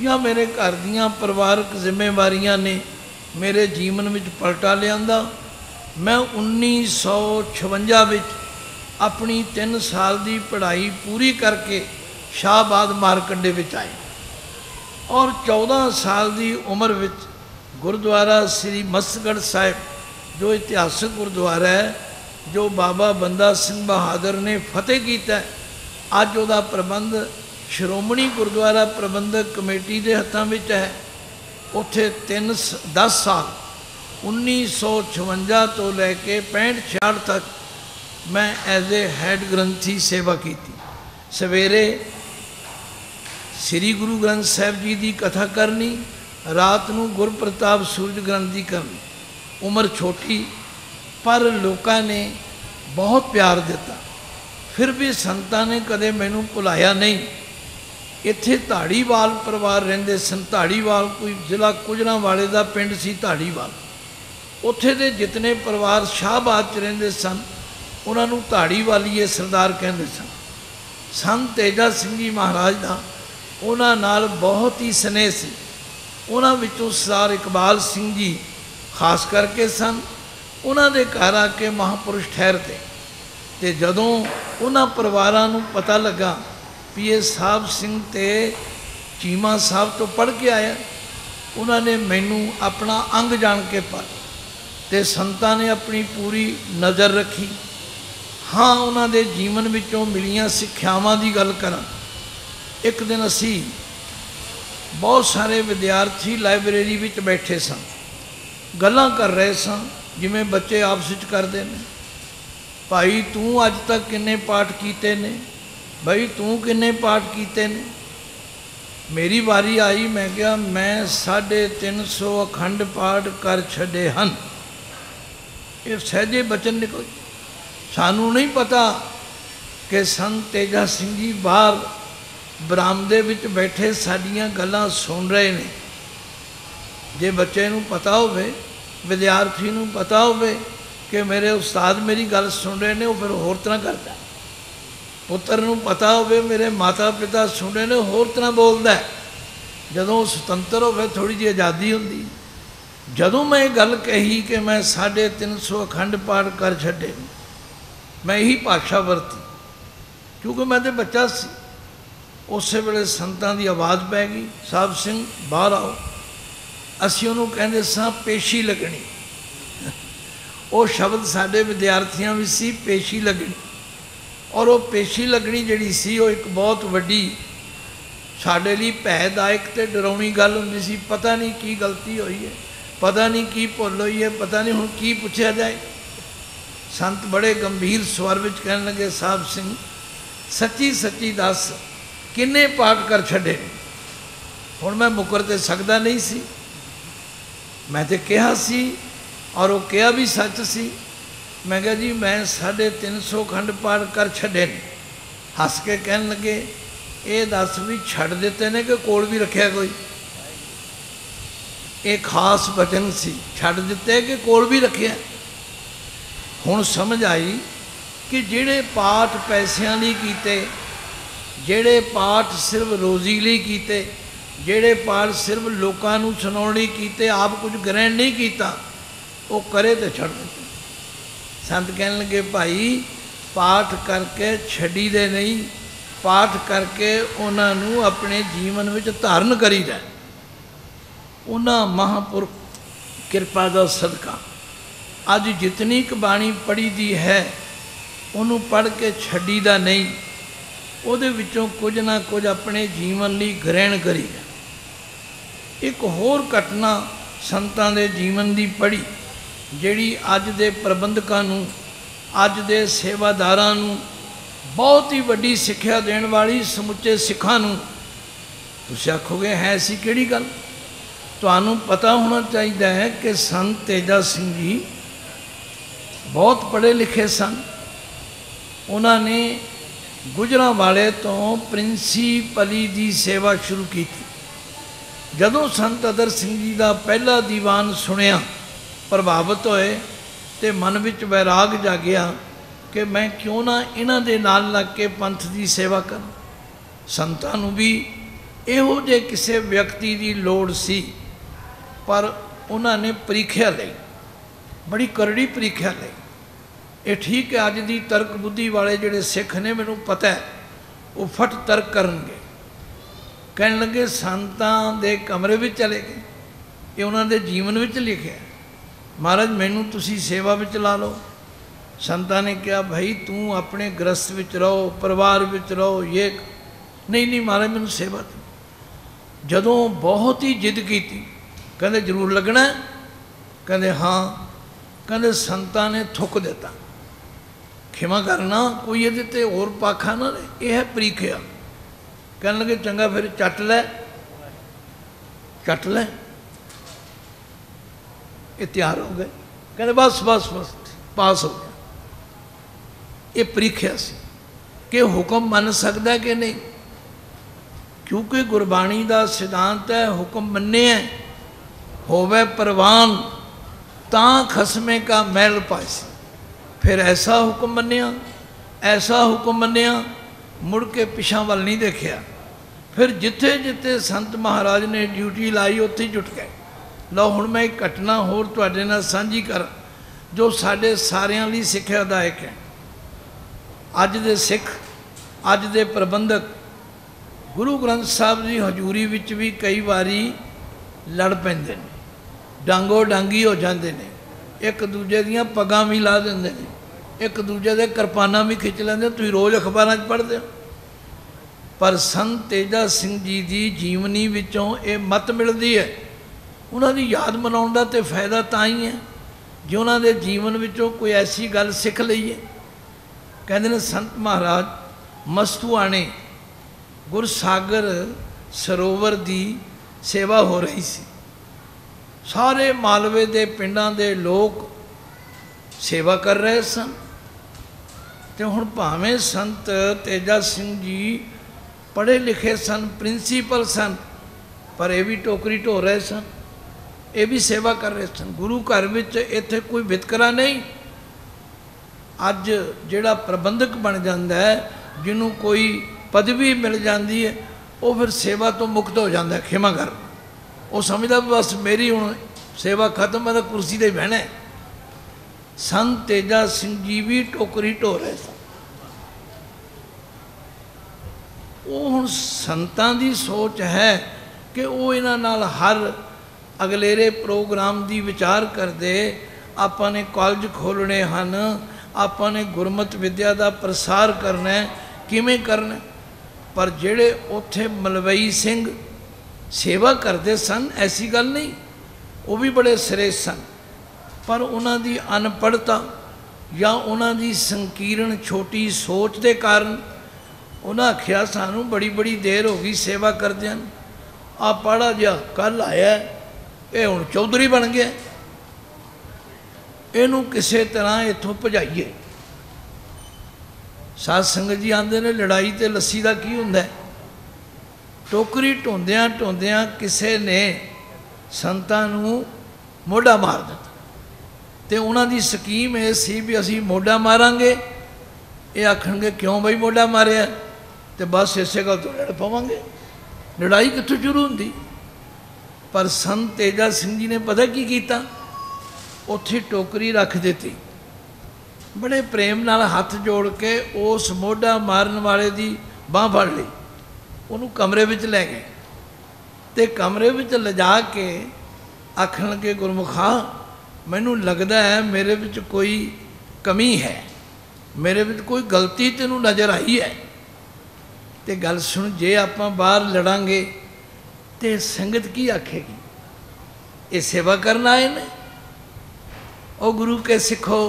या मेरे घर दियां परिवारक जिम्मेवारियां ने मेरे जीवन में पलटा लिया। मैं 1956 विच अपनी 3 साल की पढ़ाई पूरी करके शाहबाद मारकंडे विच आई और 14 साल की उम्र विच गुरुद्वारा श्री मस्तगढ़ साहिब, जो इतिहासक गुरुद्वारा है, जो बाबा बंदा सिंह बहादुर ने फतेह किया, अज वह प्रबंध श्रोमणी गुरुद्वारा प्रबंधक कमेटी के हत्थों में है। उत्थे 10 साल 1956 तो लैके 65-66 तक मैं एज ए हैड ग्रंथी सेवा की। सवेरे श्री गुरु ग्रंथ साहिब जी की कथा करनी, रात को गुरप्रताप सूरज ग्रंथ की करनी। उम्र छोटी पर लोगों ने बहुत प्यार दिता। फिर भी संतां ने कदे मैनू भुलाया नहीं। इत्थे धाड़ीवाल परिवार रहिंदे सन। धाड़ीवाल कोई जिला गुजरांवाले का पिंड सी धाड़ीवाल। उत्थे दे जितने परिवार शाहबाद च रहिंदे सन उन्होंने धाड़ीवालीए सरदार कहते सन। संत तेजा सिंह जी महाराज का उन्हां नाल बहुत ही स्नेह सी। उन्हां विचों सरदार इकबाल सिंह जी खास करके सन। उन्हां दे घर आके महापुरुष ठहरते ते जदों उन्हां परिवारां नूं पता लगा भी ये साहब सिंह ते चीमा साहब तो पढ़ के आया, उन्होंने मैनू अपना अंग जान के पढ़ ते संतां ने अपनी पूरी नज़र रखी। हाँ, उन्होंने जीवन विचों मिलियां सिक्ख्यावां की गल करा। एक दिन असी बहुत सारे विद्यार्थी लाइब्रेरी विच बैठे सन, गल्लां कर रहे सन जिमें बच्चे आपस विच करते हैं। भाई तू अज तक किन्ने पाठ कीते ने, भाई तू किन्ने पाठ कीते ने। मेरी वारी आई, मैं क्या मैं 350 अखंड पाठ कर छड़े हन। ये सहजे बचन निकल। सानू नहीं पता कि संत तेजा सिंह जी बाहर बरामदे विच बैठे साडियां गल्लां सुन रहे ने। जे बच्चे नूं पता होवे, विद्यार्थी नूं पता होवे कि मेरे उस्ताद मेरी गल सुन रहे ने, वो फिर होर तरह करता है। पुत्र नूं पता होवे मेरे माता पिता सुन रहे ने, होर तरह बोलता है। जदों स्वतंत्र होवे थोड़ी जी आज़ादी हुंदी। जदों मैं ये गल कही कि मैं 350 अखंड पाठ कर छड्डे, मैं यही भाषा वरती क्योंकि मैं तो बच्चा सी। उस वेले संतां दी आवाज़ पै गई, साहब सिंह बाहर आओ। असीं उहनूं कहंदे सां पेशी लगनी। वो शब्द साडे विद्यार्थियों भी सी, पेशी लगनी। और वो पेशी लगनी जिहड़ी सी वो एक बहुत वड्डी साडे लई भैदायक ते डराउणी गल हुंदी सी। पता नहीं की गलती हुई है, पता नहीं की भुल हुई है, पता नहीं हुण की पुछया जाए। संत बड़े गंभीर स्वर विच कहण लगे, साहब सिंह सच्ची सच्ची दस किन्ने पाठ कर छड्डे। हुण मैं मुकर ते सकदा नहीं सी, मैं तो कहा सी और वो कहा भी सच सी। मैं कहा जी मैं 350 अखंड पाठ कर छड्डे। हस के कहन लगे, ये दस भी छड्ड दिते ने कि कोल भी रखिया कोई? एक खास वचन सी, छड्ड दिते कि कोल भी रखिया। हुण समझ आई कि जिहड़े पाठ पैसिਆਂ ਲਈ कीते, जिहड़े पाठ सिर्फ रोजी ਲਈ कीते, जिहड़े पाठ सिर्फ लोकां नूं सुणाउण ਲਈ कीते, आप कुछ ग्रहण नहीं किया, वो करे तो छड्ड दिते। संत कहन लगे, भाई पाठ करके छड्डी दे नहीं, पाठ करके उन्होंने अपने जीवन में धारण करीदा। उन्हां महापुरख किरपा का सदका अज जितनी क बाणी पढ़ी दी है उन्होंने पढ़ के छड्डी दा नहीं, उहदे विचों कुछ ना कुछ अपने जीवन लिए ग्रहण करीदा। एक होर घटना संतां दे जीवन की पढ़ी, जिहड़ी अज दे प्रबंधकां नूं, अज दे सेवादारां नूं बहुत ही वड्डी सिक्ख्या देण वाली, समुचे सिखां नूं। तुसीं आखोगे है सी किहड़ी गल? तुहानूं पता होना चाहिए है कि संत तेजा सिंह जी बहुत पढ़े लिखे सन। उन्होंने गुजरांवाले तो प्रिंसीपली की सेवा शुरू की थी। जदों संत अदर सिंह जी का पहला दीवान सुनिया, प्रभावित होए तो मन विच वैराग जागिया कि मैं क्यों ना इन्हां दे नाल लग के पंथ की सेवा कर। संतां नूं भी इहो जे किसी व्यक्ति की लोड़ सी, पर उन्होंने परीक्षा लई, बड़ी करड़ी परीक्षा लई। ये ठीक है, अज की तर्क बुद्धि वाले जिहड़े सिख ने, मैनूं पता है वो फट तर्क करनगे। कहन लगे संतां दे कमरे में चले गए, ये उन्होंने जीवन में लिखा, महाराज मैनूं तुसीं सेवा में ला लो। संतां ने कहा, भाई तू अपने गृहस्थ विच रहो, परिवार विच रहो, ये नहीं नहीं महाराज मैनूं सेवा दो। जदों बहुत ही जिद की, कहते जरूर लगना है? कहते हाँ। कहते संतां ने थुक दिता, खिमा करना कोई ये ते होर पाखा ना रहे, यह है परीक्षा। कहने लगे चंगा फिर चट लै, चट लै। ये तैयार हो गए, कहते बस बस बस पास हो गया। ये परीक्षा सी कि हुक्म मन सकता है कि नहीं, क्योंकि गुरबाणी का सिद्धांत है हुक्म मन्ने होवे परवान तां खसमे का मैल पासी। फिर ऐसा हुक्म मन्निया, ऐसा हुक्म मन्निया, मुड़ के पिछा वाल नहीं देखिया। फिर जिथे जिथे संत महाराज ने ड्यूटी लाई उत्थे ही जुट गए। लो हुण मैं एक घटना होर तुहाडे नाल सांझी कर, जो साडे सारियां लई सिक्ख्यादायक है। अज दे सिख, अज दे प्रबंधक गुरु ग्रंथ साहब जी हजूरी विच भी कई बारी लड़ पैंदे ने, डांगो डांगी हो जाते हैं, एक दूजे दियां पगां भी ला देंदे ने, एक दूजे दे किरपानां भी खिंच लेंदे। तुसीं रोज़ अखबारां च पढ़दे हो। पर संत तेजा सिंह जी की जीवनी विचों ये मत मिलती है। उन्हां दी याद मनाउण दा ते फायदा तां ही है जे उन्हां दे जीवन विचों कोई ऐसी गल सिख लईए। कहते हैं संत महाराज मस्तूआणे गुरसागर सरोवर की सेवा हो रही सी। सारे मालवे के पिंडां दे लोग सेवा कर रहे सन। तो हुण भावें संत तेजा सिंह जी पढ़े लिखे सन, प्रिंसीपल सन, पर ये भी टोकरी ढो रहे सन, ये भी सेवा कर रहे सन। गुरु घर विच इत्थे कोई वितकरा नहीं। अज जिहड़ा प्रबंधक बन जाता है, जिन्हों कोई पदवी मिल जाती है, वो फिर सेवा तो मुक्त हो जाता है। खिमा कर, वो समझदा बस मेरी हुण सेवा खत्म, मैं तो कुर्सी ते बहना है। संत तेजा सिंह जी भी टोकरी ढो रहे सन। वो हुण संतां दी सोच है कि वो इन्हां नाल हर अगलेरे प्रोग्राम की विचार करते। आपां ने कॉलेज खोलने हैं, आपां ने गुरमत विद्या का प्रसार करना है, किवें करना। पर जेड़े उत्थे मलवई सिंह सेवा करते सन, ऐसी गल नहीं, वो भी बड़े श्रेष्ठ सन, पर उन्हां दी अनपढ़ता या उन्हां दी संकीर्ण छोटी सोच के कारण उन्हें आख्या सानू बड़ी बड़ी देर हो गई सेवा करदियां। आ पढ़ा जा कल आया, ये हुण चौधरी बन गया, इनू किसी तरह इत्थों भजाइए। साध संगत जी आंदे ने लड़ाई ते लस्सी का की हुंदा है। टोकरी ढोंदियां ढोंदियां किसी ने संतां नू मोढ़ा मार दिता, तो उन्हों की स्कीम ये सी भी असी मोढ़ा मारांगे, ये आखणगे क्यों बई मोढ़ा मारिया, तो बस इसे गल तो लड़ पवांगे। लड़ाई कित्थों शुरू हुंदी। पर संत तेजा सिंह जी ने पता की कीता, उत्थे टोकरी रख दी, बड़े प्रेम नाल हथ जोड़ के उस मोढ़ा मारन वाले की बांह फड़ ली, उन्होंने कमरे विच लै गए। तो कमरे विच लिजा के आखण लगे गुरमुखा मैनू लगता है मेरे विच कोई कमी है, मेरे विच कोई गलती तेनू नज़र आई है। तो गल सुन, जे आपां बाहर लड़ांगे तो संगत की आखेगी, ये सेवा करना आए ने। ओ गुरु के सिखो,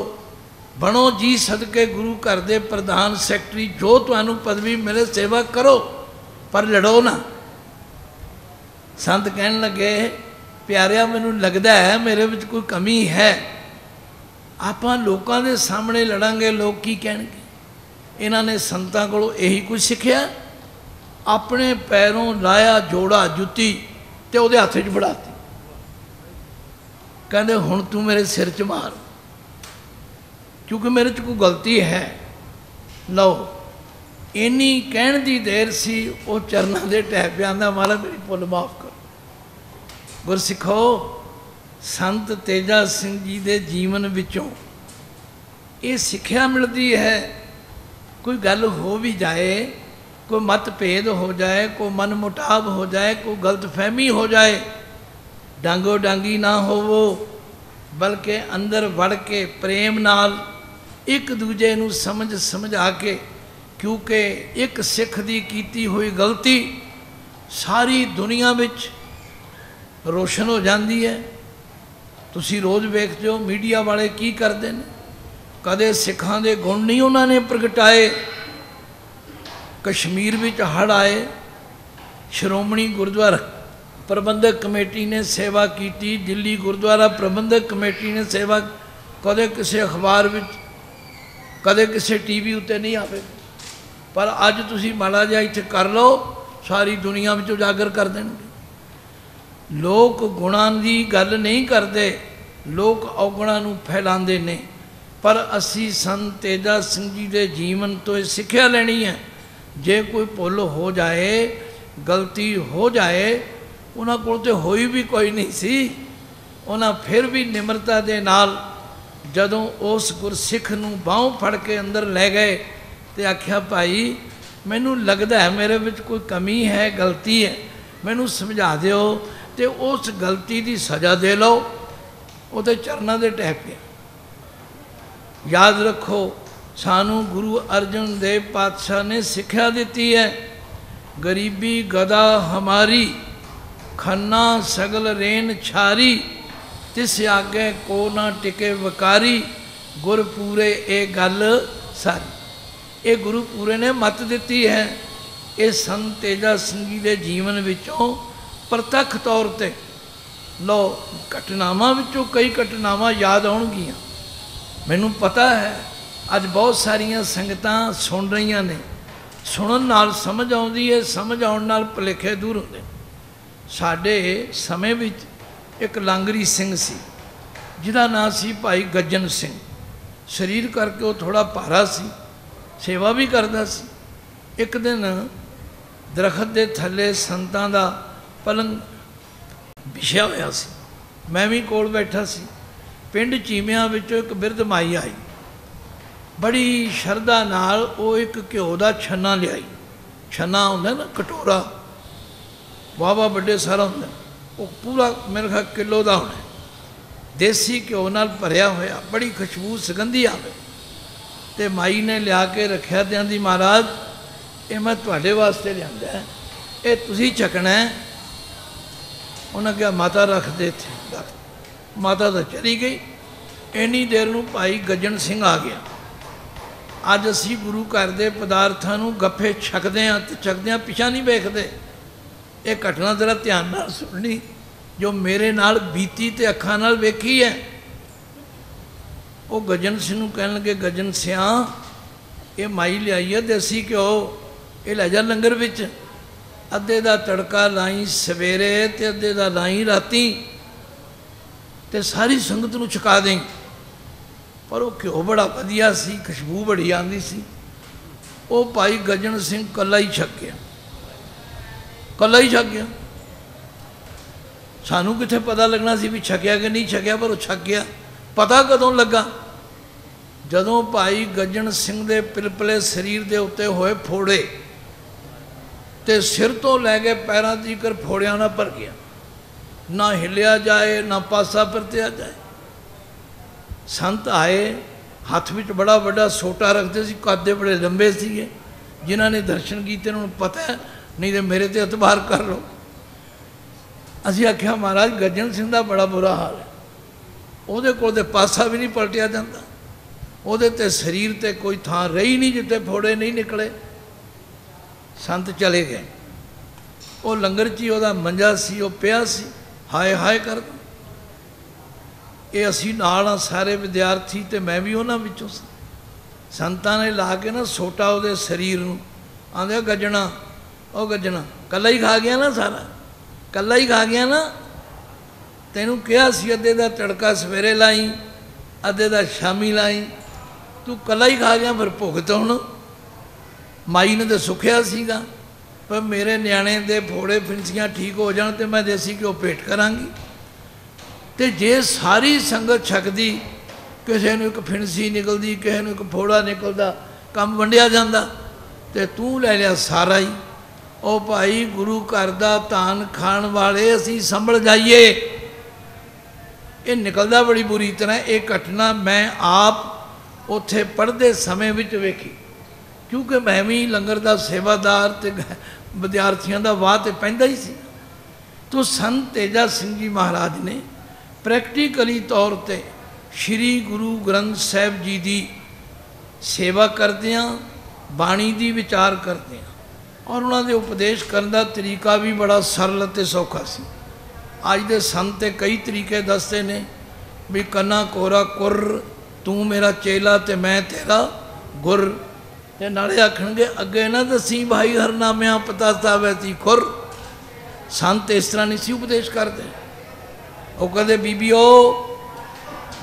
बनो जी सदके गुरु घर दे प्रधान सैकटरी, जो तुहानू पदवी मिले सेवा करो, पर लड़ो ना। संत कहन लगे प्यारिया मैनू लगता है मेरे विच कोई कमी है, आपां लोकां दे सामने लड़ांगे लोग की कहणगे। इन्हां ने संतां कोलों यही कुछ सीखिया, अपने पैरों लाया जोड़ा जुत्ती ते उहदे हत्थ च फड़ाती, कहंदे हुण तू मेरे सिर च मार, क्योंकि मेरे च कोई गलती है। लो इन्नी कहण दी देर सी, वो चरनां दे ढह पिया, आंदा महाराज मेरी भुल माफ़ करो। गुरसिखो, संत तेजा सिंह जी के जीवन विचों ये सिक्ख्या मिलती है। कोई गल हो भी जाए, कोई मतभेद हो जाए, कोई मन मुटाव हो जाए, कोई गलतफहमी हो जाए, डांगो डांगी ना होवो, बल्कि अंदर वड़ के प्रेम नाल एक दूजे नू समझ समझा के, क्योंकि एक सिख दी कीती हुई गलती सारी दुनिया विच रोशन हो जाती है। तुसी रोज़ वेखते हो मीडिया वाले की करते हैं, कदे सिखां दे गुण नहीं उन्होंने प्रगटाए। कश्मीर विच हड़ आए, श्रोमणी गुरुद्वारा प्रबंधक कमेटी ने सेवा की, दिल्ली गुरुद्वारा प्रबंधक कमेटी ने सेवा, कदे किसी अखबार विच, कदे किसी टीवी उत्ते नहीं आवे, पर अज तुसी माड़ा जिहा इत्थे कर लो, सारी दुनिया में उजागर कर देंगे। लोग गुणां की गल नहीं करते, लोग अवगुणां नूं फैलाते ने। पर असी संत तेजा सिंह जी के जीवन तो ये सिक्ख्या लेनी है, जे कोई भुल हो जाए, गलती हो जाए, उन्हां कोल ते होई भी कोई नहीं सी, उन्हां फिर भी निमरता दे नाल जदों उस गुरसिख नूं बाहों फड़ के अंदर लै गए तो आख्या भाई मैनू लगता है मेरे विच कोई कमी है, गलती है, मैनू समझा दिओ, तो उस गलती की सज़ा दे लो। वो तो चरना दे ढह पिया। याद रखो, सानू गुरु अर्जन देव पातशाह ने सिक्ख्या दी है, गरीबी गदा हमारी, खन्ना सगल रेन छारी, तिस आगे को ना टिके वकारी, गुर पूरे ए गल सारी। ये गुरु पूरे ने मत दी है। ये संत तेजा सिंह जी के जीवन विचों प्रतख तौर पर लो, घटनावां विचों कई घटनावां याद आउणगियां। मैनू पता है अज बहुत सारिया संगतां सुन रही ने, सुनन नाल समझ आउंदी है, समझ आउण नाल भुलेखे दूर होंदे। साडे समय विच एक लांगरी सिंह सी, जिहदा नाम सी भाई गज्जन सिंह। शरीर करके वो थोड़ा भारा सी, सेवा भी करता सी। एक दिन दरखत के थले संतां दा पलंग विछिया होया सी, मैं भी कोल बैठा सी। पिंड चीमिया विचों एक बिरध माई आई, बड़ी शरधा नाल वो एक घ्यो का छन्ना लियाई। छन्ना होंदा ना कटोरा, वाहवा बड़े सारा होंदा, वो पूरा मेरे ख्याल किलो का होना, देसी घ्यो नाल भरिया होया, बड़ी खुशबू सुगंधी आवे। ते माई ने लिया के रखिया ते आंदी महाराज ये मैं तुहाडे वास्ते लिआंदा है, ये तुसीं छकना है। उन्हें कहा माता रख दे इत्थे। माता तो चली गई। इन्नी देर नूं भाई गजन सिंह आ गया। अज असी गुरु घर के पदार्थों नूं गप्फे छकदे हां ते छकदे पिछा नहीं वेखदे। ये घटना जरा ध्यान नाल सुननी जो मेरे नाल बीती ते अखां नाल वेखी है। वो गजन सिंह नूं कहण लगे, गजन सिंह ये माई लियाई है देसी घ्यो, ये लै जा लंगर विच, अद्धे दा तड़का लाई सवेरे ते अद्धे दा लाई राती, ते सारी संगत नूं छका दें। पर वो घ्यो बड़ा वधिया सी, खुशबू बड़ी आंदी सी। वो भाई गजन सिंह कला ही छक गया, कला ही छक गया। सानू कित्थे पता लगना सी भी छकिया कि नहीं छकिया, पर वो छक गया। पता कदों लगा? जदों भाई गजन सिंह दे पिलपले शरीर दे उत्ते होए फोड़े ते सिर तो लैके पैरों तीकर फोड़िया ना भर गया, ना हिलिया जाए ना पासा परतिया जाए। संत आए, हाथ में बड़ा बड़ा सोटा रखते सी, कद बड़े लंबे सीगे। जिन्होंने दर्शन किए उन्होंने पता है, नहीं तो मेरे ते एतबार कर लो। असी आख्या महाराज गजन सिंह का बड़ा बुरा हाल है, ਉਹਦੇ ਕੋਲ ਤੇ ਪਾਸਾ भी नहीं पलटिया जाता, ਉਹਦੇ ਤੇ शरीर ते कोई थां रही नहीं जिते फोड़े नहीं निकले। संत चले गए। वो लंगर च ही ਉਹਦਾ मंजा सी, वो पिया सी, हाय हाय कर। ये असी नाल आ सारे विद्यार्थी ते मैं भी उन्हां विचों सी। संतां ने ला के ना सोटा ਉਹਦੇ शरीर नूं, आंदे गजना, ਉਹ गजना कला ही खा गया ना, सारा कला ही खा गया ना। तेनू कहा सी अद्धे का तड़का सवेरे लाई, अद्धे का शामी लाई, तू कला ही खा गया। फिर भुगत हुण माई ने तो सुखिया सीगा, पर मेरे न्याणे दे फोड़े फिंसियाँ ठीक हो जान तो मैं देसी घ्यो पेट करांगी। तो जे सारी संगत छकदी, किसी नूं एक फिंसी निकलती, किसी नूं एक फोड़ा निकलता, काम वंडिया जाता, तो तू ले लिया सारा ही। ओ भाई गुरु घर का धान खाण वाले असीं संभल जाइए। ये निकलता बड़ी बुरी तरह। ये घटना मैं आप उत्थे पढ़ते समय विच वेखी, क्योंकि मैं भी लंगर का सेवादार ते विद्यार्थियों का वाह तो पैंदा ही सी। तो संत तेजा सिंह जी महाराज ने प्रैक्टिकली तौर पर श्री गुरु ग्रंथ साहिब जी की सेवा करदियां बाणी की विचार करदियां, और उन्होंने उपदेश करने का तरीका भी बड़ा सरल ते सौखा सी। अज दे संत कई तरीके दसते ने भी कन्ना कोरा कुर, तू मेरा चेला ते मैं तेरा गुर। ते नाले आखणगे अगे ना दसी भाई हरनामिया पता सावे ती खुर। संत इस तरह नहीं सी उपदेश करते। वो कहते बीबियो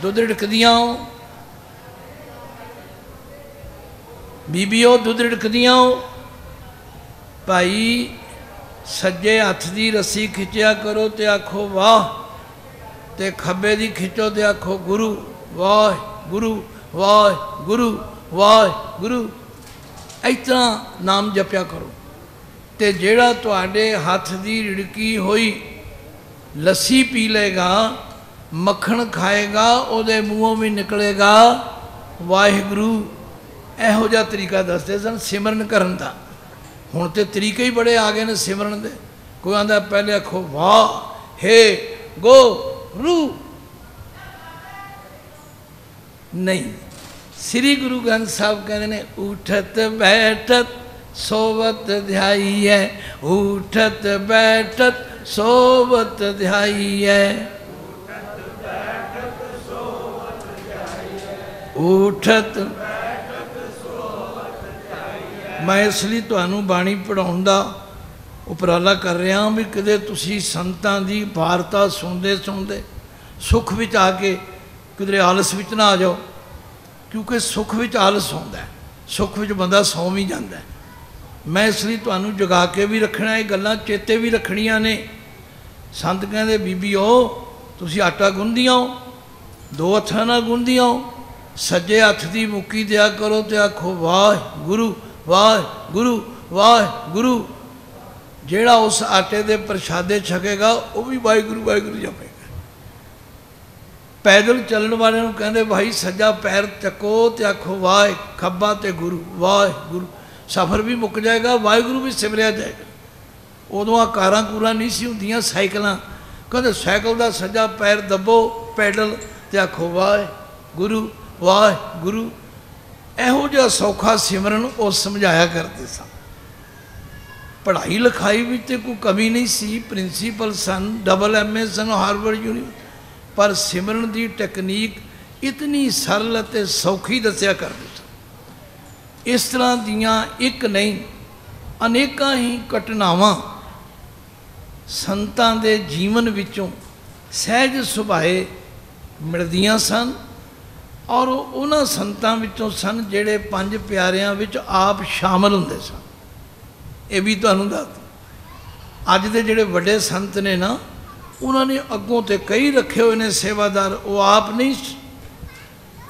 दुध रिड़कदियां, बीबियो दुध रिड़कदियां, भाई सज्जे हथ की रस्सी खिंचिया करो तो आखो वाह, ते खब्बे की खिंचो तो आखो गुरु वाह गुरु वाह गुरु वाह गुरु। इस तरह नाम जपया करो। तो जेड़ा तुहाडे हथ की रिड़की हुई लस्सी पी लेगा, मक्खण खाएगा, उहदे मूँहों भी निकलेगा वाहिगुरु। इहो जिहा तरीका दसदे सन सिमरन करन दा। हुण तो तरीके ही बड़े आ गए ने सिमरन दे। कोई आंदा पहले आखो वाह हे गो रू, नहीं। श्री गुरु ग्रंथ साहब कहते हैं उठत बैठत सोवत ध्याई है, उठत बैठत सोवत ध्याई है, उठत। मैं इसलिए तुहानू बाणी पढ़ाउण दा उपराला कर रहा भी कदे तुसी संतां दी वार्ता सुनते सुनते सुख विच आके किधरे आलस विच ना आ जाओ, क्योंकि सुख विच आलस होंदा है, सुख विच बंदा सौ भी जाता है। मैं इसलिए तुहानू जगा के भी रखना, ये गल्लां चेते भी रखनियां ने। संत कहते बीबीओ तुसी आटा गुंदियां हो, दो हत्थां नाल गुंदियां हो, सज्जे हत्थ की मुक्की दिया करो तो आखो वाहिगुरू वाहिगुरू वाहिगुरू। जेड़ा उस आटे दे प्रशादे छकेगा वो भी वाहिगुरू वाहिगुरू जपेगा। पैदल चलण वाले नूं कहंदे भाई सज्जा पैर चको तो आखो वाह, खब्बा तो गुरु वाहिगुरू। सफ़र भी मुक जाएगा, वाहिगुरू भी सिमरिया जाएगा। उदों कारां कूरां नहीं सी हुंदियां, साइकिलां, कहते साइकिल का सज्जा पैर दबो पैडल तो आखो वाहिगुरू वाहिगुरू। इहो जिहा सौखा सिमरन वो समझाया करते सन। पढ़ाई लिखाई भी तो कोई कमी नहीं सी, प्रिंसीपल सन, डबल MA सन हार्वर्ड यूनिवर्सिटी, पर सिमरन की टैकनीक इतनी सरल और सौखी दसिया करते सन। इस तरह दियाँ एक नहीं अनेकां ही घटनावां संतां दे जीवन विचों सहज सुभाए मिलदियां सन। और उन्हां संतां विचों सन जिहड़े पंज प्यारियां विच आप शामिल हुंदे सन। ये भी तुहानूं दस अज दे जिहड़े वड्डे संत ने ना, उन्होंने अगों तो कई रखे हुए ने सेवादार, वो आप नहीं,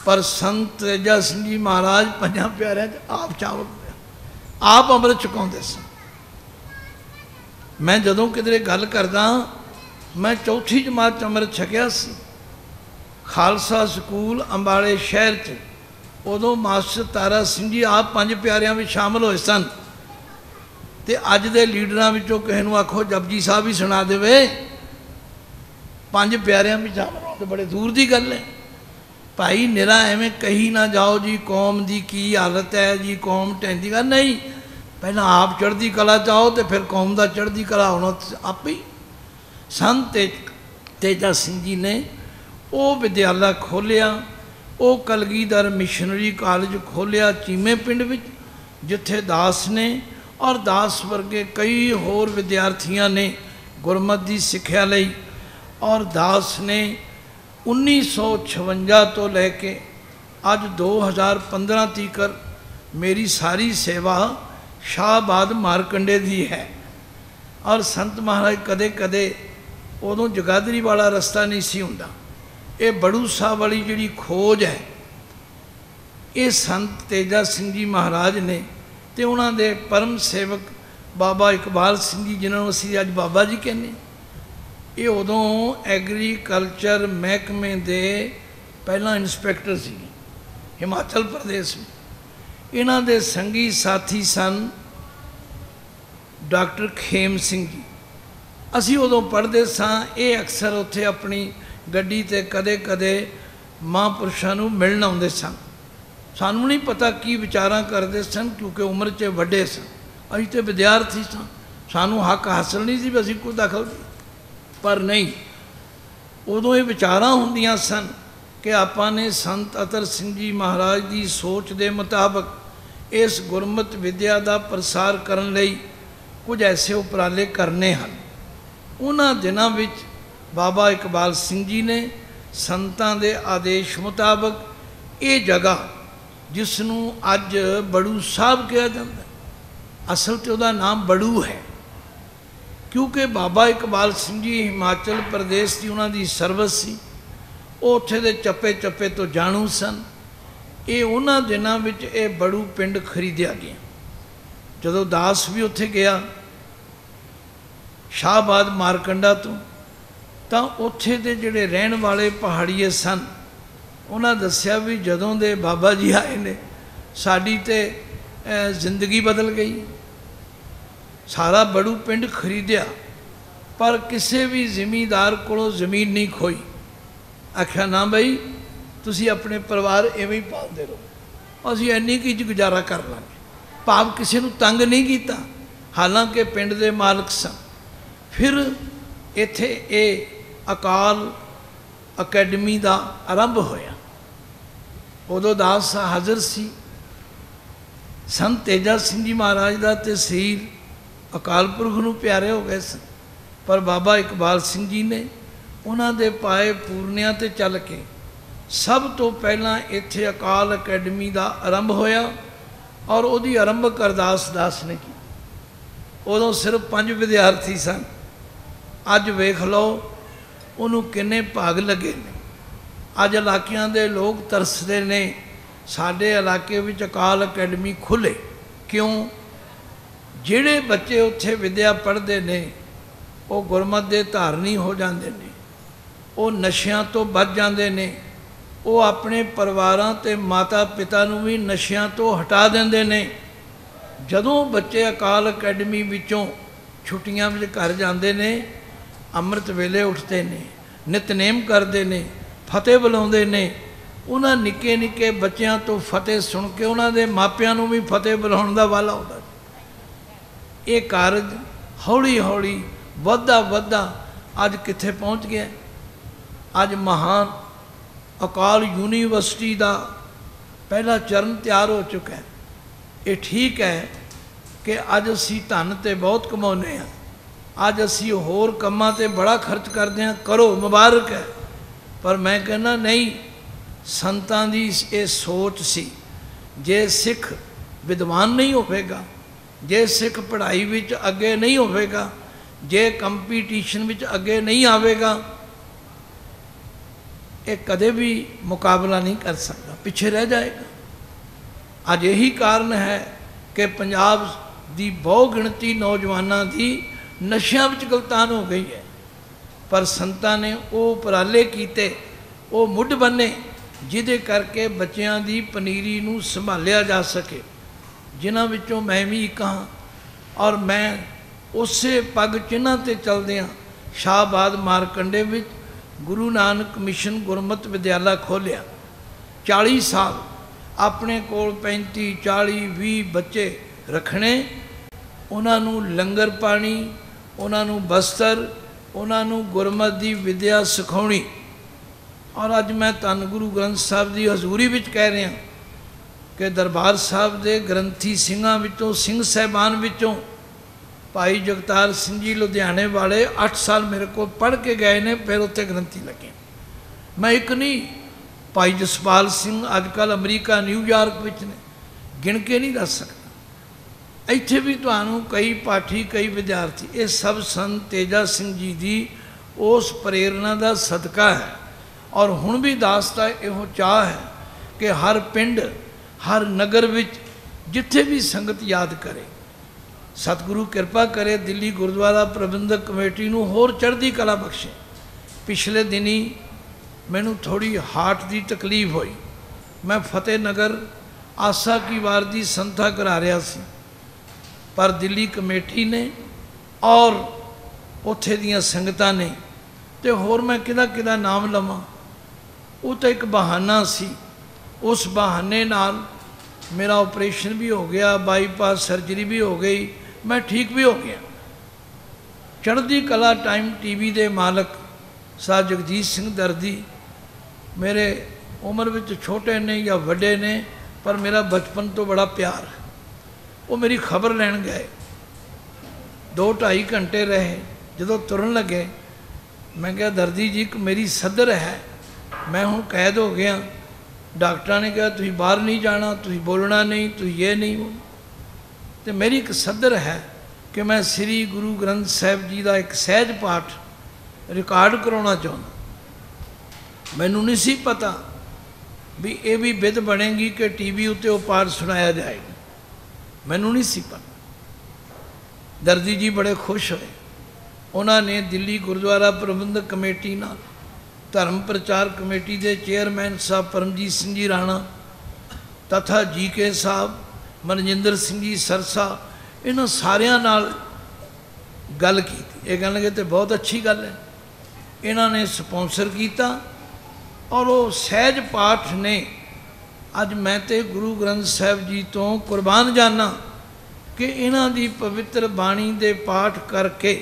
पर संत तेजा सिंह जी महाराज पंजां प्यारियां आप चावल आप अमृत छकाउंदे सन। मैं जदों किधरे गल करदा, मैं चौथी जमात अमृत छकिया सी खालसा स्कूल अंबाले शहर च। उदों मास्टर तारा सिंह जी आप पंज प्यारियां में शामिल होए सन। तो अज दे लीडरां विचों किसे नूं आखो जपजी साहब ही सुना देवे, पंज प्यारियां में शामिल हो तो बड़े दूर की गल है। भाई निरा एवें कही ना जाओ जी कौम की की हालत है जी, कौम ढहंदी गल नहीं। पहला आप चढ़ती कला चाहो तो फिर कौम का चढ़ती कला होना आप ही। संत तेजा सिंह जी ने वो विद्यालय खोलिया, वो कलगीधर मिशनरी कॉलेज खोलिया चीमे पिंड विच, जिथे दास ने और दास वर्गे कई होर विद्यार्थियों ने गुरमत की सिक्ख्या लई। और दास ने 1956 तो लैके अज 2015 तक मेरी सारी सेवा शाहबाद मारकंडे दी है। और संत महाराज कदे कदे उदों जगाधरी वाला रस्ता नहीं सी हुंदा, ये बड़ू साहब वाली जिहड़ी खोज है ये संत तेजा सिंह जी महाराज ने ते उन्हां दे परम सेवक बाबा इकबाल सिंह जी जिन्होंने असीं अज बाबा जी कहने, ये उदों एग्रीकल्चर महकमे दे पहला इंस्पैक्टर सी हिमाचल प्रदेश में। इन्हां दे संगी साथी सन डॉक्टर खेम सिंह जी। असी उदों पढ़ते सां, ये अक्सर उत्थे अपनी गड्डी ते कदे कदे महापुरुषां नूं मिलण आउंदे सन। सानूं नहीं पता की विचारां करते सन, क्योंकि उम्र च वड्डे सन, असीं ते विद्यार्थी सन, सानूं हक हासिल नहीं सी, असीं कोई दखल नहीं। पर नहीं, उदों ये विचारां हुंदियां सन कि आपां ने संत अतर सिंह जी महाराज की सोच के मुताबक इस गुरमत विद्या का प्रसार करने लई कुछ ऐसे उपराले करने हैं। उन्हां दिनां विच बाबा इकबाल सिंह जी ने संतां दे आदेश मुताबक ये जगह जिसनूं अज बड़ू साहब कहा जाता, असल तो उहदा नाम बड़ू है, क्योंकि बाबा इकबाल सिंह जी हिमाचल प्रदेश की उन्होंने सर्विस सी, उत्थे दे चप्पे चप्पे तो जाणू सन। ये उन्हां दिनां विच ये बड़ू पिंड खरीदिया गया। जदों दास भी उत्थे गया शाहबाद मारकंडा तो उत्थे दे जिहड़े रहण वाले पहाड़ीए सन, उन्हें दस्या भी जदों दे बाबा जी आए ने साडी ते जिंदगी बदल गई। सारा बड़ू पिंड खरीदिया, पर किसी भी जिमीदार को जमीन नहीं खोई। आख्या ना बई तुसी अपने परिवार इवें ही पालते रहो, असीं इन्नी की गुजारा कर लांगे। भाव किसी नूं तंग नहीं किया, हालांकि पिंड दे मालक सन। फिर इत्थे ये अकाल अकैडमी का आरंभ होया। उदों दास हाज़र सी। संत तेजा सिंह जी महाराज का तहसील अकाल पुरख नूं प्यारे हो गए सन, पर बाबा इकबाल सिंह जी ने उन्होंने पाए पूर्णिया ते चल के सब तो पहला इत्थे अकाल अकैडमी का आरंभ होया और उहदी आरंभक अरदास दास ने की। उदों सिर्फ 5 विद्यार्थी सन। अज वेख लो ਉਹਨੂੰ ਕਿੰਨੇ ਭਾਗ ਲੱਗੇ ਨੇ। ਅੱਜ ਇਲਾਕਿਆਂ ਦੇ ਲੋਕ ਤਰਸਦੇ ਨੇ ਸਾਡੇ ਇਲਾਕੇ ਵਿੱਚ ਅਕਾਲ ਅਕੈਡਮੀ ਖੁੱਲ੍ਹੇ। ਕਿਉਂ? ਜਿਹੜੇ ਬੱਚੇ ਉੱਥੇ ਵਿੱਦਿਆ ਪੜ੍ਹਦੇ ਨੇ ਉਹ ਗੁਰਮਤਿ ਦੇ ਧਾਰਨੀ ਹੋ ਜਾਂਦੇ ਨੇ, ਉਹ ਨਸ਼ਿਆਂ ਤੋਂ ਬਚ ਜਾਂਦੇ ਨੇ, ਉਹ ਆਪਣੇ ਪਰਿਵਾਰਾਂ ਤੇ ਮਾਤਾ ਪਿਤਾ ਨੂੰ ਵੀ ਨਸ਼ਿਆਂ ਤੋਂ ਹਟਾ ਦਿੰਦੇ ਨੇ। ਜਦੋਂ ਬੱਚੇ ਅਕਾਲ ਅਕੈਡਮੀ ਵਿੱਚੋਂ ਛੁੱਟੀਆਂ ਵਿੱਚ ਘਰ ਜਾਂਦੇ ਨੇ, ਅੰਮ੍ਰਿਤ ਵੇਲੇ ਉੱਠਦੇ ਨੇ, ਨਿਤਨੇਮ ਕਰਦੇ ਨੇ, ਫਤਿਹ ਬੁਲਾਉਂਦੇ ਨੇ, ਉਹਨਾਂ ਨਿੱਕੇ ਨਿੱਕੇ ਬੱਚਿਆਂ ਤੋਂ ਫਤਿਹ ਸੁਣ ਕੇ ਉਹਨਾਂ ਦੇ ਮਾਪਿਆਂ ਨੂੰ ਵੀ ਫਤਿਹ ਬੁਲਾਉਣ ਦਾ ਵਾਲਾ ਹੁੰਦਾ। ਇਹ ਕਾਰਜ ਹੌਲੀ ਹੌਲੀ ਵੱਧਦਾ ਵੱਧਦਾ ਅੱਜ ਕਿੱਥੇ ਪਹੁੰਚ ਗਿਆ। ਅੱਜ ਮਹਾਨ ਅਕਾਲ ਯੂਨੀਵਰਸਿਟੀ ਦਾ ਪਹਿਲਾ ਚਰਨ ਤਿਆਰ ਹੋ ਚੁੱਕਾ ਹੈ। ਇਹ ਠੀਕ ਹੈ ਕਿ ਅੱਜ ਅਸੀਂ ਧਨ ਤੇ ਬਹੁਤ ਕਮਾਉਂਦੇ ਹਾਂ, ਅੱਜ ਅਸੀਂ ਹੋਰ ਕੰਮਾਂ ਤੇ ਬੜਾ ਖਰਚ ਕਰਦੇ ਹਾਂ, ਕਰੋ, ਮੁਬਾਰਕ ਹੈ। ਪਰ ਮੈਂ ਕਹਿੰਦਾ ਨਹੀਂ, ਸੰਤਾਂ ਦੀ ਇਹ ਸੋਚ ਸੀ, ਜੇ ਸਿੱਖ ਵਿਦਵਾਨ ਨਹੀਂ ਹੋਵੇਗਾ, ਜੇ ਸਿੱਖ ਪੜ੍ਹਾਈ ਵਿੱਚ ਅੱਗੇ ਨਹੀਂ ਹੋਵੇਗਾ, ਜੇ ਕੰਪੀਟੀਸ਼ਨ ਵਿੱਚ ਅੱਗੇ ਨਹੀਂ ਆਵੇਗਾ, ਇਹ ਕਦੇ ਵੀ ਮੁਕਾਬਲਾ ਨਹੀਂ ਕਰ ਸਕਦਾ, ਪਿੱਛੇ ਰਹਿ ਜਾਏਗਾ। ਅੱਜ ਇਹੀ ਕਾਰਨ ਹੈ ਕਿ ਪੰਜਾਬ ਦੀ ਬਹੁ ਗਿਣਤੀ ਨੌਜਵਾਨਾਂ ਦੀ ਨਸ਼ਿਆਂ ਵਿੱਚ ਗਲਤਾਨ ਹੋ ਗਈ ਹੈ। ਪਰ ਸੰਤਾਂ ਨੇ ਉਹ ਉਪਰਾਲੇ ਕੀਤੇ, ਉਹ ਮੁੱਢ ਬੰਨੇ, ਜਿਹਦੇ ਕਰਕੇ ਬੱਚਿਆਂ ਦੀ ਪਨੀਰੀ ਨੂੰ ਸੰਭਾਲਿਆ ਜਾ ਸਕੇ, ਜਿਨ੍ਹਾਂ ਵਿੱਚੋਂ ਮੈਂ ਵੀ ਇੱਕ ਹਾਂ। ਔਰ ਮੈਂ ਉਸੇ ਪੱਗ ਚਿੰਨ੍ਹਾਂ 'ਤੇ ਚੱਲਦਿਆਂ ਸ਼ਾਹਬਾਦ ਮਾਰਕੰਡੇ ਵਿੱਚ ਗੁਰੂ ਨਾਨਕ ਮਿਸ਼ਨ ਗੁਰਮਤਿ ਵਿਦਿਆਲਾ ਖੋਲ੍ਹਿਆ। 40 ਸਾਲ ਆਪਣੇ ਕੋਲ 35, 40, 20 ਬੱਚੇ ਰੱਖਣੇ, ਉਹਨਾਂ ਨੂੰ ਲੰਗਰ ਪਾਣੀ, ਉਹਨਾਂ ਨੂੰ ਬਸਤਰ, ਉਹਨਾਂ ਨੂੰ ਗੁਰਮਤਿ ਦੀ ਵਿਦਿਆ ਸਿਖਾਉਣੀ। ਔਰ ਅੱਜ ਮੈਂ ਧੰਨ ਗੁਰੂ ਗ੍ਰੰਥ ਸਾਹਿਬ ਦੀ ਹਜ਼ੂਰੀ ਵਿੱਚ ਕਹਿ ਰਿਹਾ ਕਿ ਦਰਬਾਰ ਸਾਹਿਬ ਦੇ ਗ੍ਰੰਥੀ ਸਿੰਘਾਂ ਵਿੱਚੋਂ, ਸਿੰਘ ਸਾਹਿਬਾਨ ਵਿੱਚੋਂ ਭਾਈ ਜਗਤਾਰ ਸਿੰਘ ਜੀ ਲੁਧਿਆਣੇ ਵਾਲੇ 8 ਸਾਲ ਮੇਰੇ ਕੋਲ ਪੜ੍ਹ ਕੇ ਗਏ ਨੇ, ਫਿਰ ਉੱਥੇ ਗ੍ਰੰਥੀ ਲੱਗੇ। ਮੈਂ ਇੱਕ ਨਹੀਂ, ਭਾਈ ਜਸਪਾਲ ਸਿੰਘ ਅੱਜ ਕੱਲ੍ਹ ਅਮਰੀਕਾ ਨਿਊਯਾਰਕ ਵਿੱਚ ਨੇ, ਗਿਣ ਕੇ ਨਹੀਂ ਦੱਸ ਸਕਦਾ। ਇੱਥੇ ਵੀ ਤੁਹਾਨੂੰ ਕਈ ਪਾਠੀ, ਕਈ ਵਿਦਿਆਰਥੀ, ਇਹ ਸਭ ਸੰਤ ਤੇਜਾ ਸਿੰਘ ਜੀ ਦੀ ਉਸ ਪ੍ਰੇਰਨਾ ਦਾ ਸਦਕਾ ਹੈ। ਔਰ ਹੁਣ ਵੀ ਦਾਸ ਦਾ ਇਹੋ ਚਾਹ ਹੈ ਕਿ ਹਰ ਪਿੰਡ, ਹਰ ਨਗਰ ਵਿੱਚ ਜਿੱਥੇ ਵੀ ਸੰਗਤ ਯਾਦ ਕਰੇ, ਸਤਿਗੁਰੂ ਕਿਰਪਾ ਕਰੇ, ਦਿੱਲੀ ਗੁਰਦੁਆਰਾ ਪ੍ਰਬੰਧਕ ਕਮੇਟੀ ਨੂੰ ਹੋਰ ਚੜ੍ਹਦੀ ਕਲਾ ਬਖਸ਼ੇ। ਪਿਛਲੇ ਦਿਨੀ ਮੈਨੂੰ ਥੋੜ੍ਹੀ ਹਾਰਟ ਦੀ ਤਕਲੀਫ ਹੋਈ। ਮੈਂ ਫਤਿਹ ਨਗਰ ਆਸਾ ਕੀ ਵਾਰ ਦੀ ਸੰਥਾ ਕਰਾ ਰਿਹਾ ਸੀ, ਪਰ ਦਿੱਲੀ ਕਮੇਟੀ ਨੇ ਔਰ ਉੱਥੇ ਦੀਆਂ ਸੰਗਤਾਂ ਨੇ, ਤੇ ਹੋਰ ਮੈਂ ਕਿਹਦਾ ਨਾਮ ਲਵਾਂ, ਉਹ ਤਾਂ ਇੱਕ ਬਹਾਨਾ ਸੀ। ਉਸ ਬਹਾਨੇ ਨਾਲ ਮੇਰਾ ਆਪਰੇਸ਼ਨ ਵੀ ਹੋ ਗਿਆ, ਬਾਈਪਾਸ ਸਰਜਰੀ ਵੀ ਹੋ ਗਈ, ਮੈਂ ਠੀਕ ਵੀ ਹੋ ਗਿਆ। ਚੜ੍ਹਦੀ ਕਲਾ ਟਾਈਮ ਟੀਵੀ ਦੇ ਮਾਲਕ ਸਾਹਿਬ ਜਗਜੀਤ ਸਿੰਘ ਦਰਦੀ ਮੇਰੇ ਉਮਰ ਵਿੱਚ ਛੋਟੇ ਨੇ ਜਾਂ ਵੱਡੇ ਨੇ, ਪਰ ਮੇਰਾ ਬਚਪਨ ਤੋਂ ਬੜਾ ਪਿਆਰ ਹੈ। ਉਹ ਮੇਰੀ ਖਬਰ ਲੈਣ ਗਏ, 2-2.5 ਘੰਟੇ ਰਹੇ। ਜਦੋਂ ਤੁਰਨ ਲੱਗੇ ਮੈਂ ਕਿਹਾ ਦਰਦੀ ਜੀ, ਇੱਕ ਮੇਰੀ ਸੱਦਰ ਹੈ, ਮੈਂ ਹੁਣ ਕੈਦ ਹੋ ਗਿਆ। ਡਾਕਟਰਾਂ ਨੇ ਕਿਹਾ ਤੁਸੀਂ ਬਾਹਰ ਨਹੀਂ ਜਾਣਾ, ਤੁਸੀਂ ਬੋਲਣਾ ਨਹੀਂ, ਤੁਸੀਂ ਇਹ ਨਹੀਂ। ਤੇ ਮੇਰੀ ਇੱਕ ਸੱਦਰ ਹੈ ਕਿ ਮੈਂ ਸ੍ਰੀ ਗੁਰੂ ਗ੍ਰੰਥ ਸਾਹਿਬ ਜੀ ਦਾ ਇੱਕ ਸਹਿਜ ਪਾਠ ਰਿਕਾਰਡ ਕਰਾਉਣਾ ਚਾਹੁੰਦਾ। ਮੈਨੂੰ ਨਹੀਂ ਸੀ ਪਤਾ ਵੀ ਇਹ ਵੀ ਬਿਧ ਬਣੇਗੀ ਕਿ ਟੀਵੀ ਉੱਤੇ ਉਹ ਪਾਠ ਸੁਣਾਇਆ ਜਾਏਗਾ, ਮੈਨੂੰ ਨਹੀਂ ਸੀ ਪਤਾ। ਦਰਦੀ ਜੀ ਬੜੇ ਖੁਸ਼ ਹੋਏ। ਉਹਨਾਂ ਨੇ ਦਿੱਲੀ ਗੁਰਦੁਆਰਾ ਪ੍ਰਬੰਧਕ ਕਮੇਟੀ ਨਾਲ, ਧਰਮ ਪ੍ਰਚਾਰ ਕਮੇਟੀ ਦੇ ਚੇਅਰਮੈਨ ਸਾਹਿਬ ਪਰਮਜੀਤ ਸਿੰਘ ਜੀ ਰਾਣਾ ਤਥਾ GK ਸਾਹਿਬ, ਮਨਜਿੰਦਰ ਸਿੰਘ ਜੀ ਸਰਸਾ, ਇਹਨਾਂ ਸਾਰਿਆਂ ਨਾਲ ਗੱਲ ਕੀਤੀ। ਇਹ ਕਹਿਣਗੇ ਤੇ ਬਹੁਤ ਅੱਛੀ ਗੱਲ ਹੈ। ਇਹਨਾਂ ਨੇ ਸਪਾਂਸਰ ਕੀਤਾ ਔਰ ਉਹ ਸਹਿਜ ਪਾਠ ਨੇ ਅੱਜ ਮੈਂ ਤੇ ਗੁਰੂ ਗ੍ਰੰਥ ਸਾਹਿਬ ਜੀ ਤੋਂ ਕੁਰਬਾਨ ਜਾਨਾ ਕਿ ਇਹਨਾਂ ਦੀ ਪਵਿੱਤਰ ਬਾਣੀ ਦੇ ਪਾਠ ਕਰਕੇ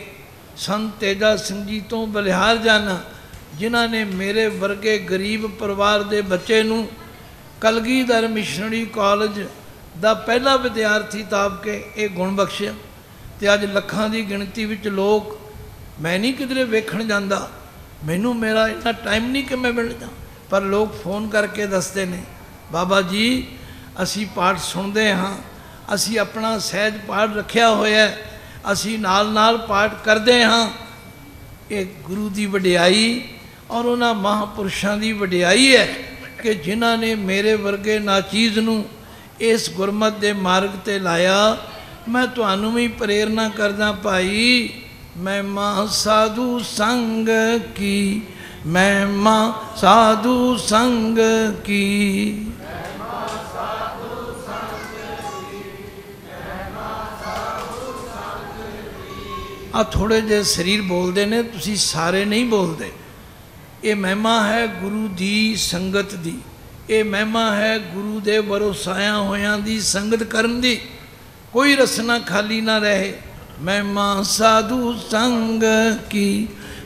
ਸੰਤ ਤੇਜਾ ਸਿੰਘ ਜੀ ਤੋਂ ਬਲਿਹਾਰ ਜਾਨਾ, ਜਿਨ੍ਹਾਂ ਨੇ ਮੇਰੇ ਵਰਗੇ ਗਰੀਬ ਪਰਿਵਾਰ ਦੇ ਬੱਚੇ ਨੂੰ ਕਲਗੀਧਰ ਮਿਸ਼ਨਰੀ ਕਾਲਜ ਦਾ ਪਹਿਲਾ ਵਿਦਿਆਰਥੀ ਤਾਬ ਕੇ ਇਹ ਗੁਣ ਬਖਸ਼ਿਆ। ਤੇ ਅੱਜ ਲੱਖਾਂ ਦੀ ਗਿਣਤੀ ਵਿੱਚ ਲੋਕ, ਮੈਂ ਨਹੀਂ ਕਿਧਰੇ ਵੇਖਣ ਜਾਂਦਾ, ਮੈਨੂੰ ਮੇਰਾ ਇੰਨਾ ਟਾਈਮ ਨਹੀਂ ਕਿ ਮੈਂ ਮਿਲ ਜਾ, ਪਰ ਲੋਕ ਫੋਨ ਕਰਕੇ ਦੱਸਦੇ ਨੇ ਬਾਬਾ ਜੀ ਅਸੀਂ ਪਾਠ ਸੁਣਦੇ ਹਾਂ, ਅਸੀਂ ਆਪਣਾ ਸਹਿਜ ਪਾਠ ਰੱਖਿਆ ਹੋਇਆ, ਅਸੀਂ ਨਾਲ ਨਾਲ ਪਾਠ ਕਰਦੇ ਹਾਂ। ये गुरु की वडियाई और उन्होंने महापुरुषों की वडियाई है कि जिन्हों ने मेरे वर्गे नाचीज़ नूं इस गुरमत के मार्ग ते लाया। मैं तुहानू भी प्रेरणा करदा भाई, महिमा साधु संग की, महिमा साधु संग की। आ थोड़े जे शरीर बोलते ने, तुसी सारे नहीं बोलते। ये महिमा है गुरु दी संगत दी, ये महिमा है गुरु दे वरोसाया होयां दी संगत करन दी। कोई रसना खाली ना रहे। महिमा साधु संग की,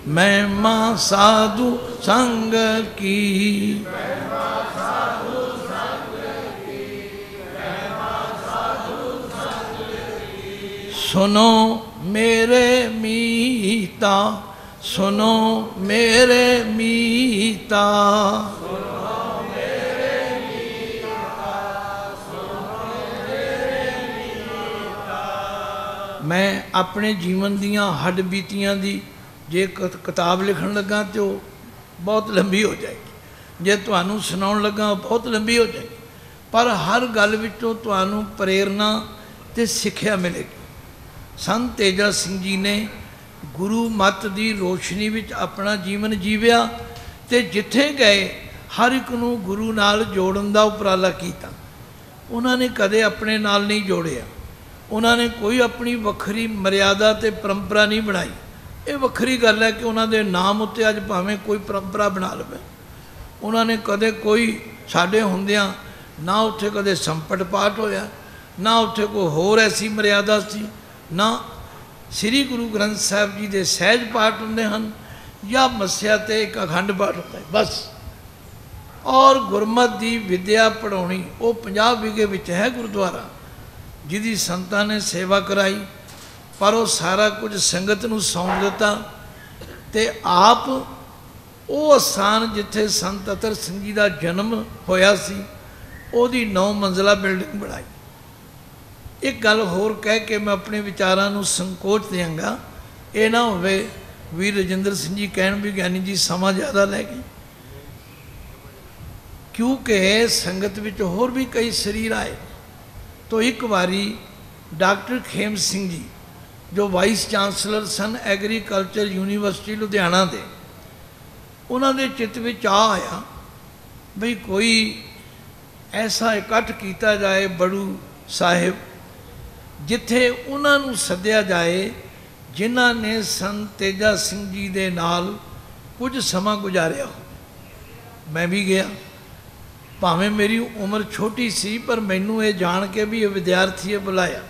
महिमा साधु संग की। सुनो मेरे मीता, सुनो मेरे मीता, मैं अपने जीवन दियाँ हड बीतियाँ दी जे किताब लिखण लगा तो बहुत लंबी हो जाएगी, जे तुहानू सुनाउण लगा बहुत लंबी हो जाएगी। पर हर गल विचों तुहानू प्रेरणा ते सिक्ख्या मिलेगी। संत तेजा सिंह जी ने गुरु मत की रोशनी विच अपना जीवन जीविया ते जिथे गए हर एक नूं गुरु नाल जोड़न दा उपराला कीता। उन्होंने कदे अपने नाल नहीं जोड़िया, उन्होंने कोई अपनी वखरी मर्यादा ते परंपरा नहीं बनाई। ये वखरी गल है कि उन्होंने नाम उत्ते अज भावें कोई परंपरा बना लवे। उन्होंने कदे कोई साडे हुंदियां ना उत्थे कदे संपट पाठ होया, ना उत्थे कोई होर ऐसी मर्यादा सी, ना श्री गुरु ग्रंथ साहब जी के सहज पाठ होंदे हन या मस्या ते एक अखंड पाठ होता है बस। और गुरमत की विद्या पढ़ाउणी वो 50 विघे विच है गुरुद्वारा, जिहदी संतां ने सेवा कराई, पर वो सारा कुछ संगत नूं सौंप दिता। ते आप वो स्थान जिथे संत अतर सिंह जी का जन्म होया सी, ओहदी 9 मंजिला बिल्डिंग बनाई। एक गल होर कह के मैं अपने विचारां नूं संकोच देंगा, ये ना होवे वीर राजिंदर सिंह जी कहण भी ज्ञानी जी समा ज़्यादा लै गए, क्योंकि संगत विच होर भी कई शरीर आए। तो एक बारी डॉक्टर खेम सिंह जी जो वाइस चांसलर सन एग्रीकल्चर यूनिवर्सिटी लुधियाना दे, उन्होंने चित्त विच आ आया बई कोई ऐसा इकट्ठ किया जाए बड़ू साहिब जिथे उन्होंने सद्या जाए जिन्हों ने संत तेजा सिंह जी दे नाल कुछ समा गुजारिया हो। मैं भी गया, भावें मेरी उम्र छोटी सी, पर मैनू ये जान के भी ये विद्यार्थी बुलाया।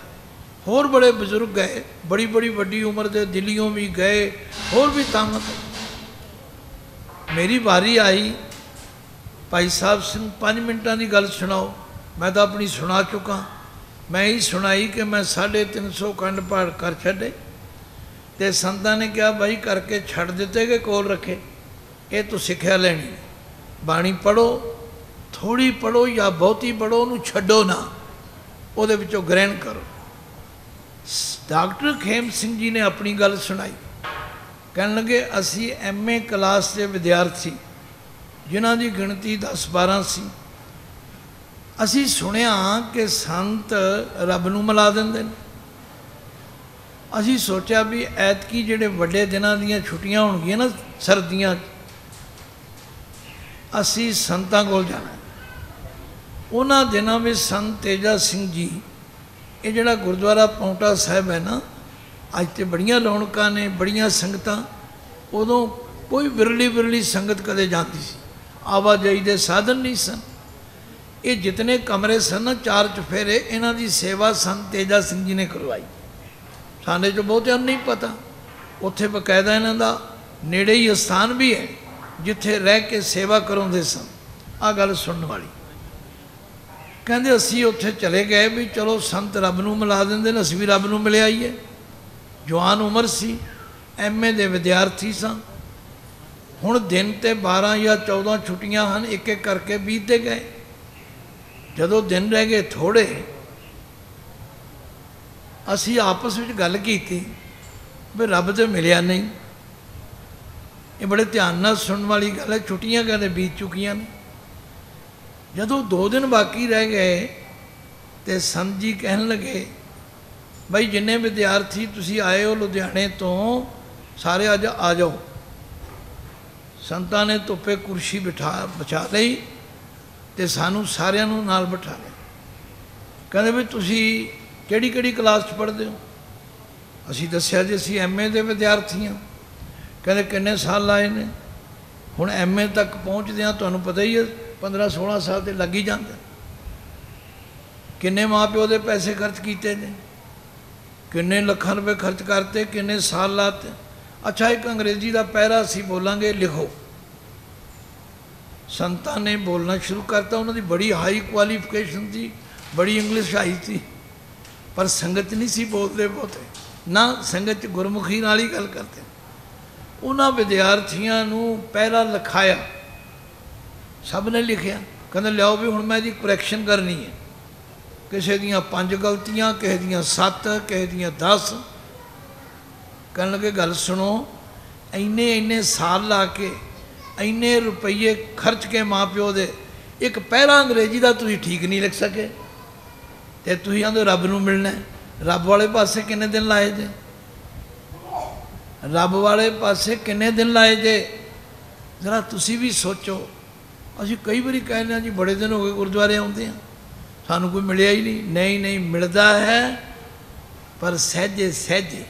होर बड़े बजुर्ग गए, बड़ी बड़ी वड्डी उम्र के दिल्लियों भी गए, होर भी ताकत। मेरी बारी आई, भाई साहब सिंह 5 मिनटां की गल सुनाओ। मैं तो अपनी सुना चुका, मैं ही सुनाई कि मैं 350 खंड पाठ कर छड़े। तो संतां ने कहा भाई करके छड़ दिते कि कोल रखे, ये तो सिक्ख्या लैनी। बाणी पढ़ो, थोड़ी पढ़ो या बहुती पढ़ो, उन्होंने छड्डो ना, उहदे विचों ग्रहण करो। डॉक्टर खेम सिंह जी ने अपनी गल सुनाई, कहन लगे असी MA क्लास के विद्यार्थी जिन्हां दी गिणती 10-12 सी, असी सुनिया कि संत रब नूं मिला देंदे ने। असी सोचा भी ऐतकी जिहड़े वड्डे दिनां दीयां छुट्टियां होणगीआं ना सर्दियां, असी संतां कोल जाना। उन्हां दिनां में संत तेजा सिंह जी, ये जिहड़ा गुरुद्वारा पौंटा साहिब है ना, अज तो बड़ियां रौनकां ने, बड़ियां संगतां। उदों कोई विरली विरली संगत कदे जाती सी, आवाजाई के साधन नहीं सन। ये जितने कमरे सन 4 चुफेरे, इन्हां दी सेवा संत तेजा सिंह जी ने करवाई। साडे चों बहुतिआं नूं नहीं पता, उत्थे बकायदा इन्हां दा नेड़े ही स्थान भी है जिथे रह के सेवा कराउंदे सन। आ गल सुनने वाली। कहंदे असीं उत्थे चले गए भी चलो संत रब नूं मिला दिंदे ने, असीं भी रब नूं मिले आईए। जवान उम्र सी, MA दे विद्यार्थी सां। हुण दिन ते 12 या 14 छुट्टियां हन, एक एक करके बीतते गए। जदों दिन रह गए थोड़े, असी आपस में गल की भी रब तो मिलिया नहीं। ये बड़े ध्यान नाल सुनने वाली गल है। छुट्टियां कहते बीत चुकियां ने। जदों 2 दिन बाकी रह गए तो संत जी कहन लगे बई जिन्ने विद्यार्थी तुसी आए हो लुधियाने तो सारे अज आ जाओ। संतां ने धुप्पे कुर्सी बिछा लई ते सानू सारियां नू नाल बिठा लिया। कहते भी तुसी किहड़ी क्लास च पढ़दे हो? असी दस्सिया जी असी MA दे विद्यार्थी हाँ। कहते किन्ने साल लाए ने? हुण MA तक पहुँचदियां तुहानूं पता ही है 15-16 साल तो लग ही जाते। किन्ने माँ प्यो के पैसे खर्च किए ने, किन्ने लखां रुपए खर्च करते, किन्ने साल लाते। अच्छा एक अंग्रेजी का पैरा असी बोलांगे, लिखो। संतां ने बोलना शुरू करता। उन्होंने बड़ी हाई क्वालिफिकेशन थी, बड़ी इंग्लिश आई थी, पर संगत नहीं सी बोलते बहुते ना। संगत गुरमुखी नाल ही गल करते। उन्होंने विद्यार्थियों नूं पैरा लिखाया, सब ने लिखिया। कहते लियाओ भी हुण मैं इसकी करैक्शन करनी है। किसी दियाँ 5 गलतियाँ, किसी दियाँ 7, किसी दियाँ 10। कहन लगे गल सुनो, इन्ने साल ला के इन्ने रुपये खर्च के माँ प्यो दे एक पैरा अंग्रेजी का तुसीं ठीक नहीं लिख सके तो तुसीं आंदे रब नूं मिलना है। रब वाले पासे किन्ने दिन लाए जे? रब वाले पासे किन्ने दिन लाए जे? जरा तुसीं भी सोचो। असीं कई बारी कहने जी बड़े दिन हो गए गुरुद्वारे आउंदे हैं, सानूं कोई मिलिया ही नहीं। नहीं मिलता है, पर सहजे सहजे।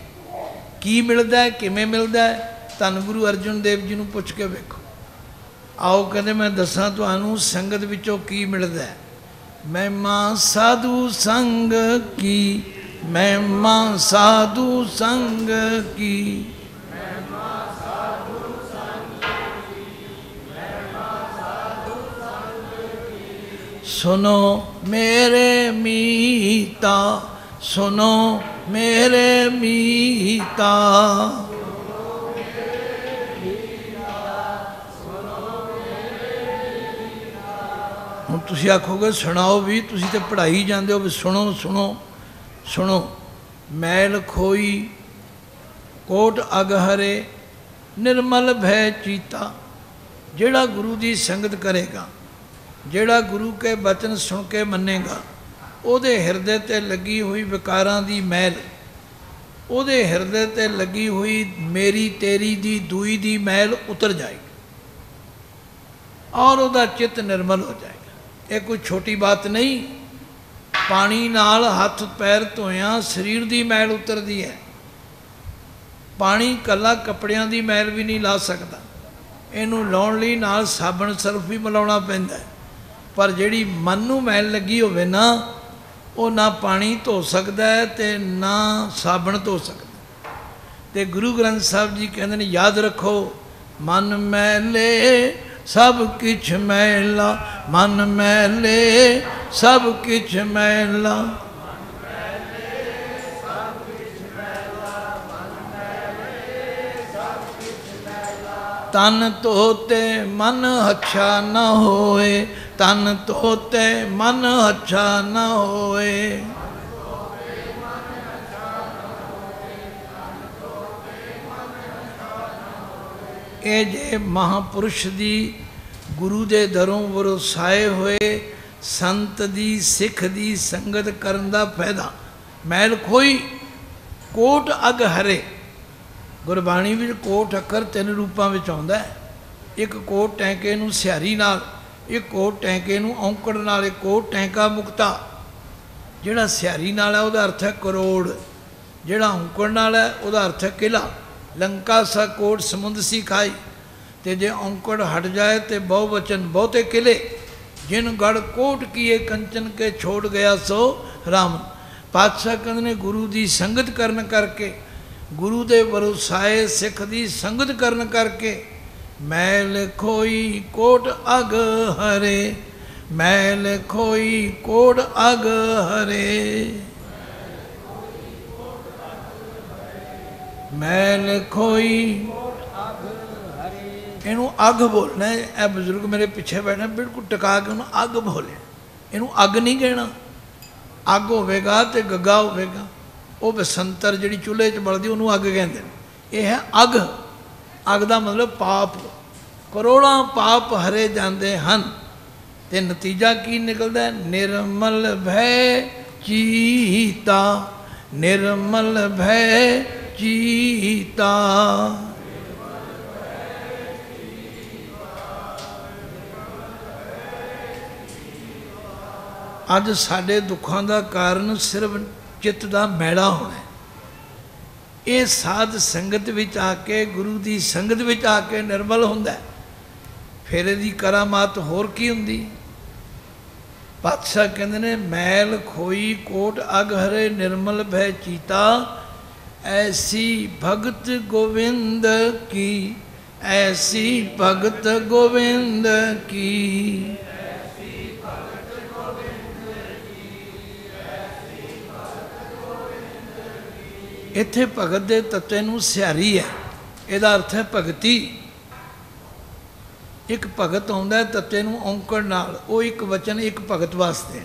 की मिलता है, किवें मिलता है? धन गुरु अर्जुन देव जी नूं पुछ के वेखो। आओ कहते मैं दसां तुहानूं संगत विचों की मिलता है। महिमा साधु संग की, महिमा साधु संग की, सुनो मेरे मीता, सुनो मेरे मीता। हुण तुसीं आखोगे सुनाओ भी, तुसीं तो पढ़ाई जाते हो भी सुनो सुनो सुनो। मैल खोई कोट अगहरे, निर्मल भय चीता। जेड़ा गुरु की संगत करेगा, जेड़ा गुरु के बचन सुन के मनेगा, ਉਹਦੇ ਹਿਰਦੇ ਤੇ ਲੱਗੀ ਹੋਈ ਵਿਕਾਰਾਂ ਦੀ ਮੈਲ, ਉਹਦੇ ਹਿਰਦੇ ਤੇ ਲੱਗੀ ਹੋਈ ਮੇਰੀ ਤੇਰੀ ਦੀ ਦੂਈ ਦੀ ਮੈਲ ਉਤਰ ਜਾਏਗੀ ਔਰ ਉਹਦਾ ਚਿੱਤ ਨਿਰਮਲ ਹੋ ਜਾਏਗਾ। ਇਹ ਕੋਈ ਛੋਟੀ ਬਾਤ ਨਹੀਂ। ਪਾਣੀ ਨਾਲ ਹੱਥ ਪੈਰ ਧੋਇਆਂ ਸਰੀਰ ਦੀ ਮੈਲ ਉਤਰਦੀ ਹੈ। ਪਾਣੀ ਕੱਲਾ ਕੱਪੜਿਆਂ ਦੀ ਮੈਲ ਵੀ ਨਹੀਂ ਲਾ ਸਕਦਾ। ਇਹਨੂੰ ਲਾਉਣ ਲਈ ਨਾਲ ਸਾਬਣ ਸਰਫ ਵੀ ਮਿਲਾਉਣਾ ਪੈਂਦਾ। ਪਰ ਜਿਹੜੀ ਮਨ ਨੂੰ ਮੈਲ ਲੱਗੀ ਹੋਵੇ ਨਾ, ਉਹ ਨਾ ਪਾਣੀ ਧੋ ਸਕਦਾ ਹੈ ਤੇ ਨਾ ਸਾਬਣ ਧੋ ਸਕਦਾ। ਤੇ ਗੁਰੂ ਗ੍ਰੰਥ ਸਾਹਿਬ ਜੀ ਕਹਿੰਦੇ ਨੇ ਯਾਦ ਰੱਖੋ, ਮਨ ਮੈਲੇ ਸਭ ਕਿਛ ਮੈਲਾ, ਮਨ ਮੈਲੇ ਸਭ ਕਿਛ ਮੈਲਾ। तन धोते मन अच्छा न होए, तन धोते मन अच्छा न होए। ये जे महापुरुष दी गुरु दे दरों वरसाए हुए संत दी सिख दी संगत करन दा फायदा। मैल खोई कोट अग हरे। गुरबाणी में कोट अखर 3 रूपों में आउंदा है। एक कोट टैंके नूं सिहारी नाल, एक कोट टैंके नूं औंकड़ नाल, एक कोट टैंका मुक्ता। जिहड़ा सिहारी नाल है उहदा अर्थ है करोड़, जिहड़ा औंकड़ नाल है उहदा अर्थ है किला। लंका सा कोट समुंद सी खाई। ते जे औंकड़ हट जाए तो बहुवचन बहुते किले। जिन गढ़ कोट किए कंचन के छोड़ गया सो राम। पातशाह कहंदे ने गुरु की संगत करन करके, गुरु दे वरसाए सिख दी संगत करन करके मैल खोई कोट अग हरे, मैल खोई कोट अग हरे। मैल खोई इनू अग बोलना है। ए बजुर्ग मेरे पीछे बैठे बिल्कुल टका के उन्होंने अग बोले। इनू अग नहीं कहना। अग होवेगा तो गग्गा होवेगा। वो बसंतर जी चूल्हे च बलदी उन्होंने अग कहते हैं। यह है अग। अग दा मतलब पाप, करोड़ां पाप हरे जाते हैं। तो नतीजा की निकलता है? निर्मल भय चीता, निर्मल भय चीता। अज साडे दुखों का कारण सिर्फ चित्त का मैला होना है। ये साध संगत विच आके, गुरु की संगत विच आके निर्मल होंदा है। फिर इहदी करामात होर की हुंदी? पातशाह कहंदे ने, मैल खोई कोट अग हरे निर्मल भय चीता, ऐसी भगत गोविंद की, ऐसी भगत गोविंद की। इत्थे भगत के तत्वे नूं सिहारी है, इहदा अर्थ है भगती। एक भगत आउंदा है तत्वे नूं औंकड़ नाल, वो एक वचन एक भगत वास्ते।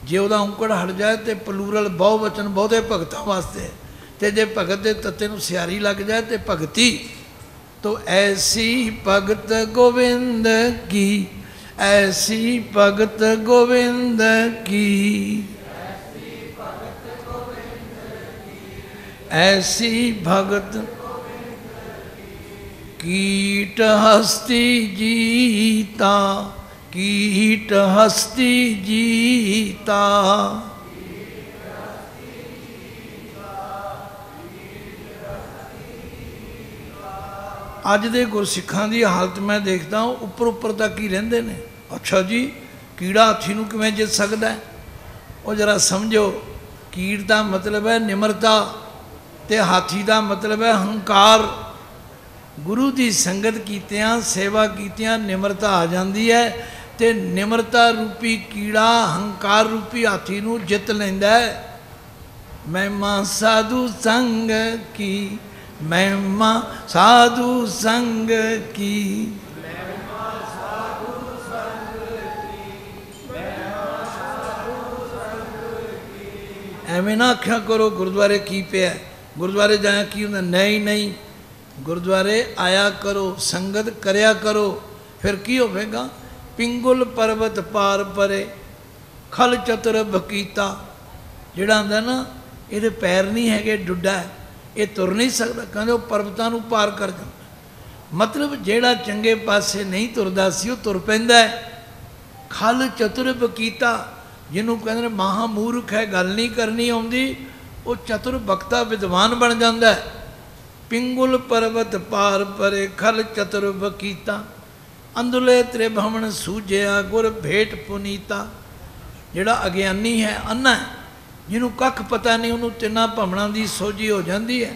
जे उहदा औंकड़ हट जाए तो प्लूरल बहु वचन बहुते भगतां वास्ते। तो जे भगत के तत्वे नूं सिहारी लग जाए तो भगती। तो ऐसी भगत गोविंद की, ऐसी भगत गोविंद की, ऐसी भगत कीट हस्ती जीता, कीट हस्ती जीता। अज दे गुरसिखां दी हालत मैं देखता हूँ, उपर उपर तक ही रहिंदे ने। अच्छा जी, कीड़ा हाथी नूं किवें जित सकदा है? वो जरा समझो, कीट दा मतलब है निमरता, ते हाथी का मतलब है हंकार। गुरु की संगत कीतियां, सेवा कीतियां निमरता आ जाती है। तो निमरता रूपी कीड़ा हंकार रूपी हाथी नूं जित लैंदा है। महिमा साधु संग की, महिमा साधु संग की, एवें ना आख्या करो गुरुद्वारे की पिया, गुरुद्वारे जाया की होंदा? नहीं नहीं, गुरुद्वारे आया करो, संगत करया करो, फिर की होवेगा? पिंगुल पर्वत पार परे, खल चतुर बकीता। जिहड़ा आंदा ना, इहदे पैर नहीं हैगे, डुड्डा है, ये तुर नहीं सकता। कहंदे वो पर्वतां नूं पार कर जांदा। मतलब जिहड़ा चंगे पासे नहीं तुरदा सी, वो तुर पैंदा है। खल चतुर बकीता, जिन्हों कहते महामूर्ख है, गल नहीं करनी आउंदी, वो चतुर बख्ता विद्वान बन जाता है। पिंगुल पर्वत पार परे, खल चतुर बकीता, अंदुले त्रिभवन सूझिया गुर भेट पुनीता। जिहड़ा अज्ञानी है, अन्ना है, जिन्हों कख पता नहीं, उन्होंने तिना भवनां की सोझी हो जाती है।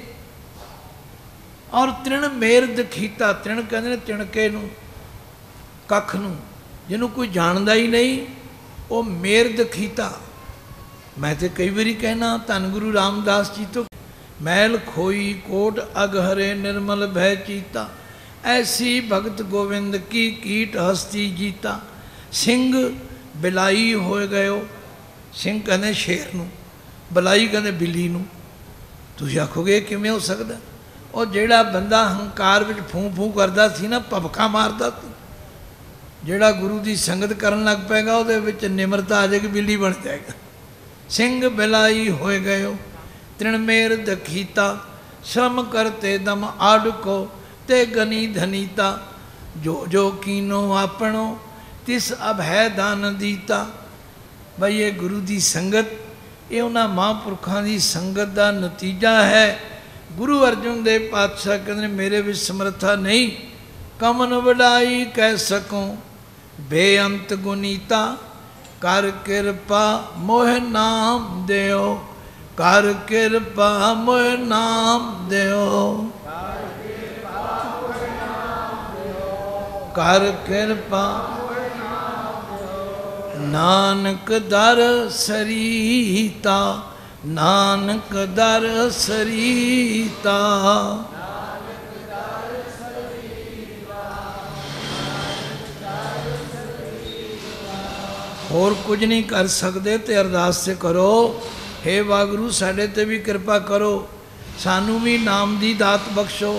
और तृण मेर दखीता, तृण कहते तिणके नूं, कख नूं, जिन्हों कोई जानता ही नहीं, वो मेर दखीता। मैं तो कई बारी कहना धन गुरु रामदास जी तो, मैल खोई कोट अग हरे निर्मल भय चीता, ऐसी भगत गोविंद की कीट हस्ती जीता। सिंह बिलाई हो गयो, सिंह कहते शेर नूं, बिलाई कहते बिल्ली नूं। तुसीं आखोगे किवें हो सकदा? और जिहड़ा बंदा हंकार विच फूं फूं करदा सी ना, भपका मारदा सी, जिहड़ा गुरु की संगत करन लग पेगा, उहदे विच निमरता आ जाएगी, बिल्ली बन जाएगा। सिंह बिलाई हो गयो, तृणमेर दखीता, श्रम करते दम आडको, ते गनी धनीता। जो जो कीनो आपणो, तिस अभय दान दीता। भाई ये गुरु की संगत, ये उन्हां महापुरखों की संगत का नतीजा है। गुरु अर्जुन देव पातशाह कहते मेरे विच समर्था नहीं, कमन वडाई कह सकूँ, बेअंत गुनीता। कर कृपा मोह नाम देओ, कर कृपा मोह नाम देओ, कर कृपा नानक दर सरीता, नानक दर सरीता। और कुछ नहीं कर सकते तो अरदास से करो, हे वागुरू साढ़े ते भी कृपा करो, सानू भी नाम दी दात बख्शो,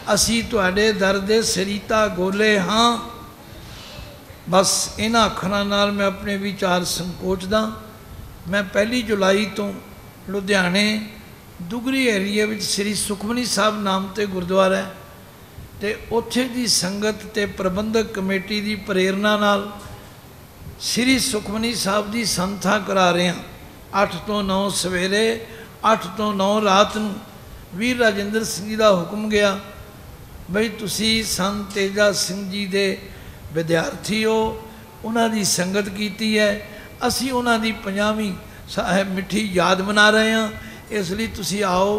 असी तुहाडे दर दे सरीता गोले हाँ। बस इन्हां अखरां नाल मैं अपने विचार संकोचदा। मैं 1 जुलाई तो लुधियाने दुगरी एरिया विच श्री सुखमनी साहब नाम ते गुरुद्वारा है, ते उत्थे दी संगत ते प्रबंधक कमेटी दी प्रेरणा नाल श्री सुखमनी साहब दी संथा करा रहे हैं। 8 तो 9 सवेरे, 8 तो 9 रात नूं वीर राजेंद्र सिंह जी का हुक्म गया बई तुसी संत तेजा सिंह जी दे विद्यार्थी हो, उन्हां दी संगत कीती है, असी उन्हां दी 50वीं साहब मिठी याद मना रहे हैं, इसलिए तुसी आओ।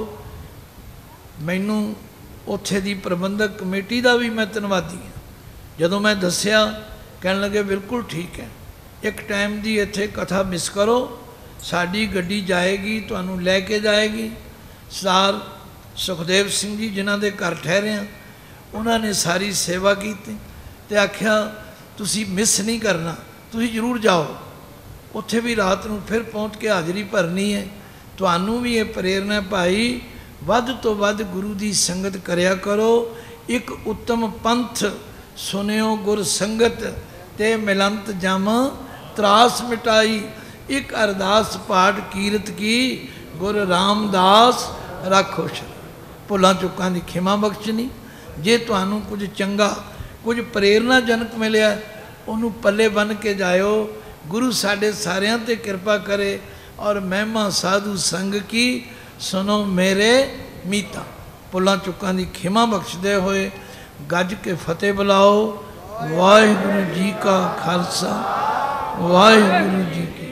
मैनू उत्थे दी प्रबंधक कमेटी का भी मैं धन्नवादी हाँ। जदों मैं दस्या कहन लगे बिल्कुल ठीक है, एक टाइम की इत्थे कथा मिस करो, साड़ी गड्डी जाएगी, तुहानू लैके जाएगी। सरदार सुखदेव सिंह जी जिन्हां दे घर ठहरे हैं, उन्होंने सारी सेवा की ते आख्या तुसी मिस नहीं करना, तुसी जरूर जाओ। उत्थे भी रात नूं फिर पहुँच के हाज़री भरनी है। तुहानू भी ये प्रेरणा भाई वध तो वध गुरु की संगत करया करो। एक उत्तम पंथ सुनियो गुर संगत ते मिलंत जम त्रास मिटाई। एक अरदास पाठ कीरत की गुर रामदास राखो शरण। भुलां चुकां दी खिमा बख्शनी। जे तुहानू कुछ चंगा कुछ प्रेरणाजनक मिलिया उन्होंने पल्ले बन के जाओ। गुरु साढ़े सारियां ते कृपा करे और महिमा साधु संग की सुनो मेरे मीता। भुलां चुकां दी खिमा बख्शदे होए गज के फतेह बुलाओ। वाहिगुरु जी का खालसा वाहिगुरु जी की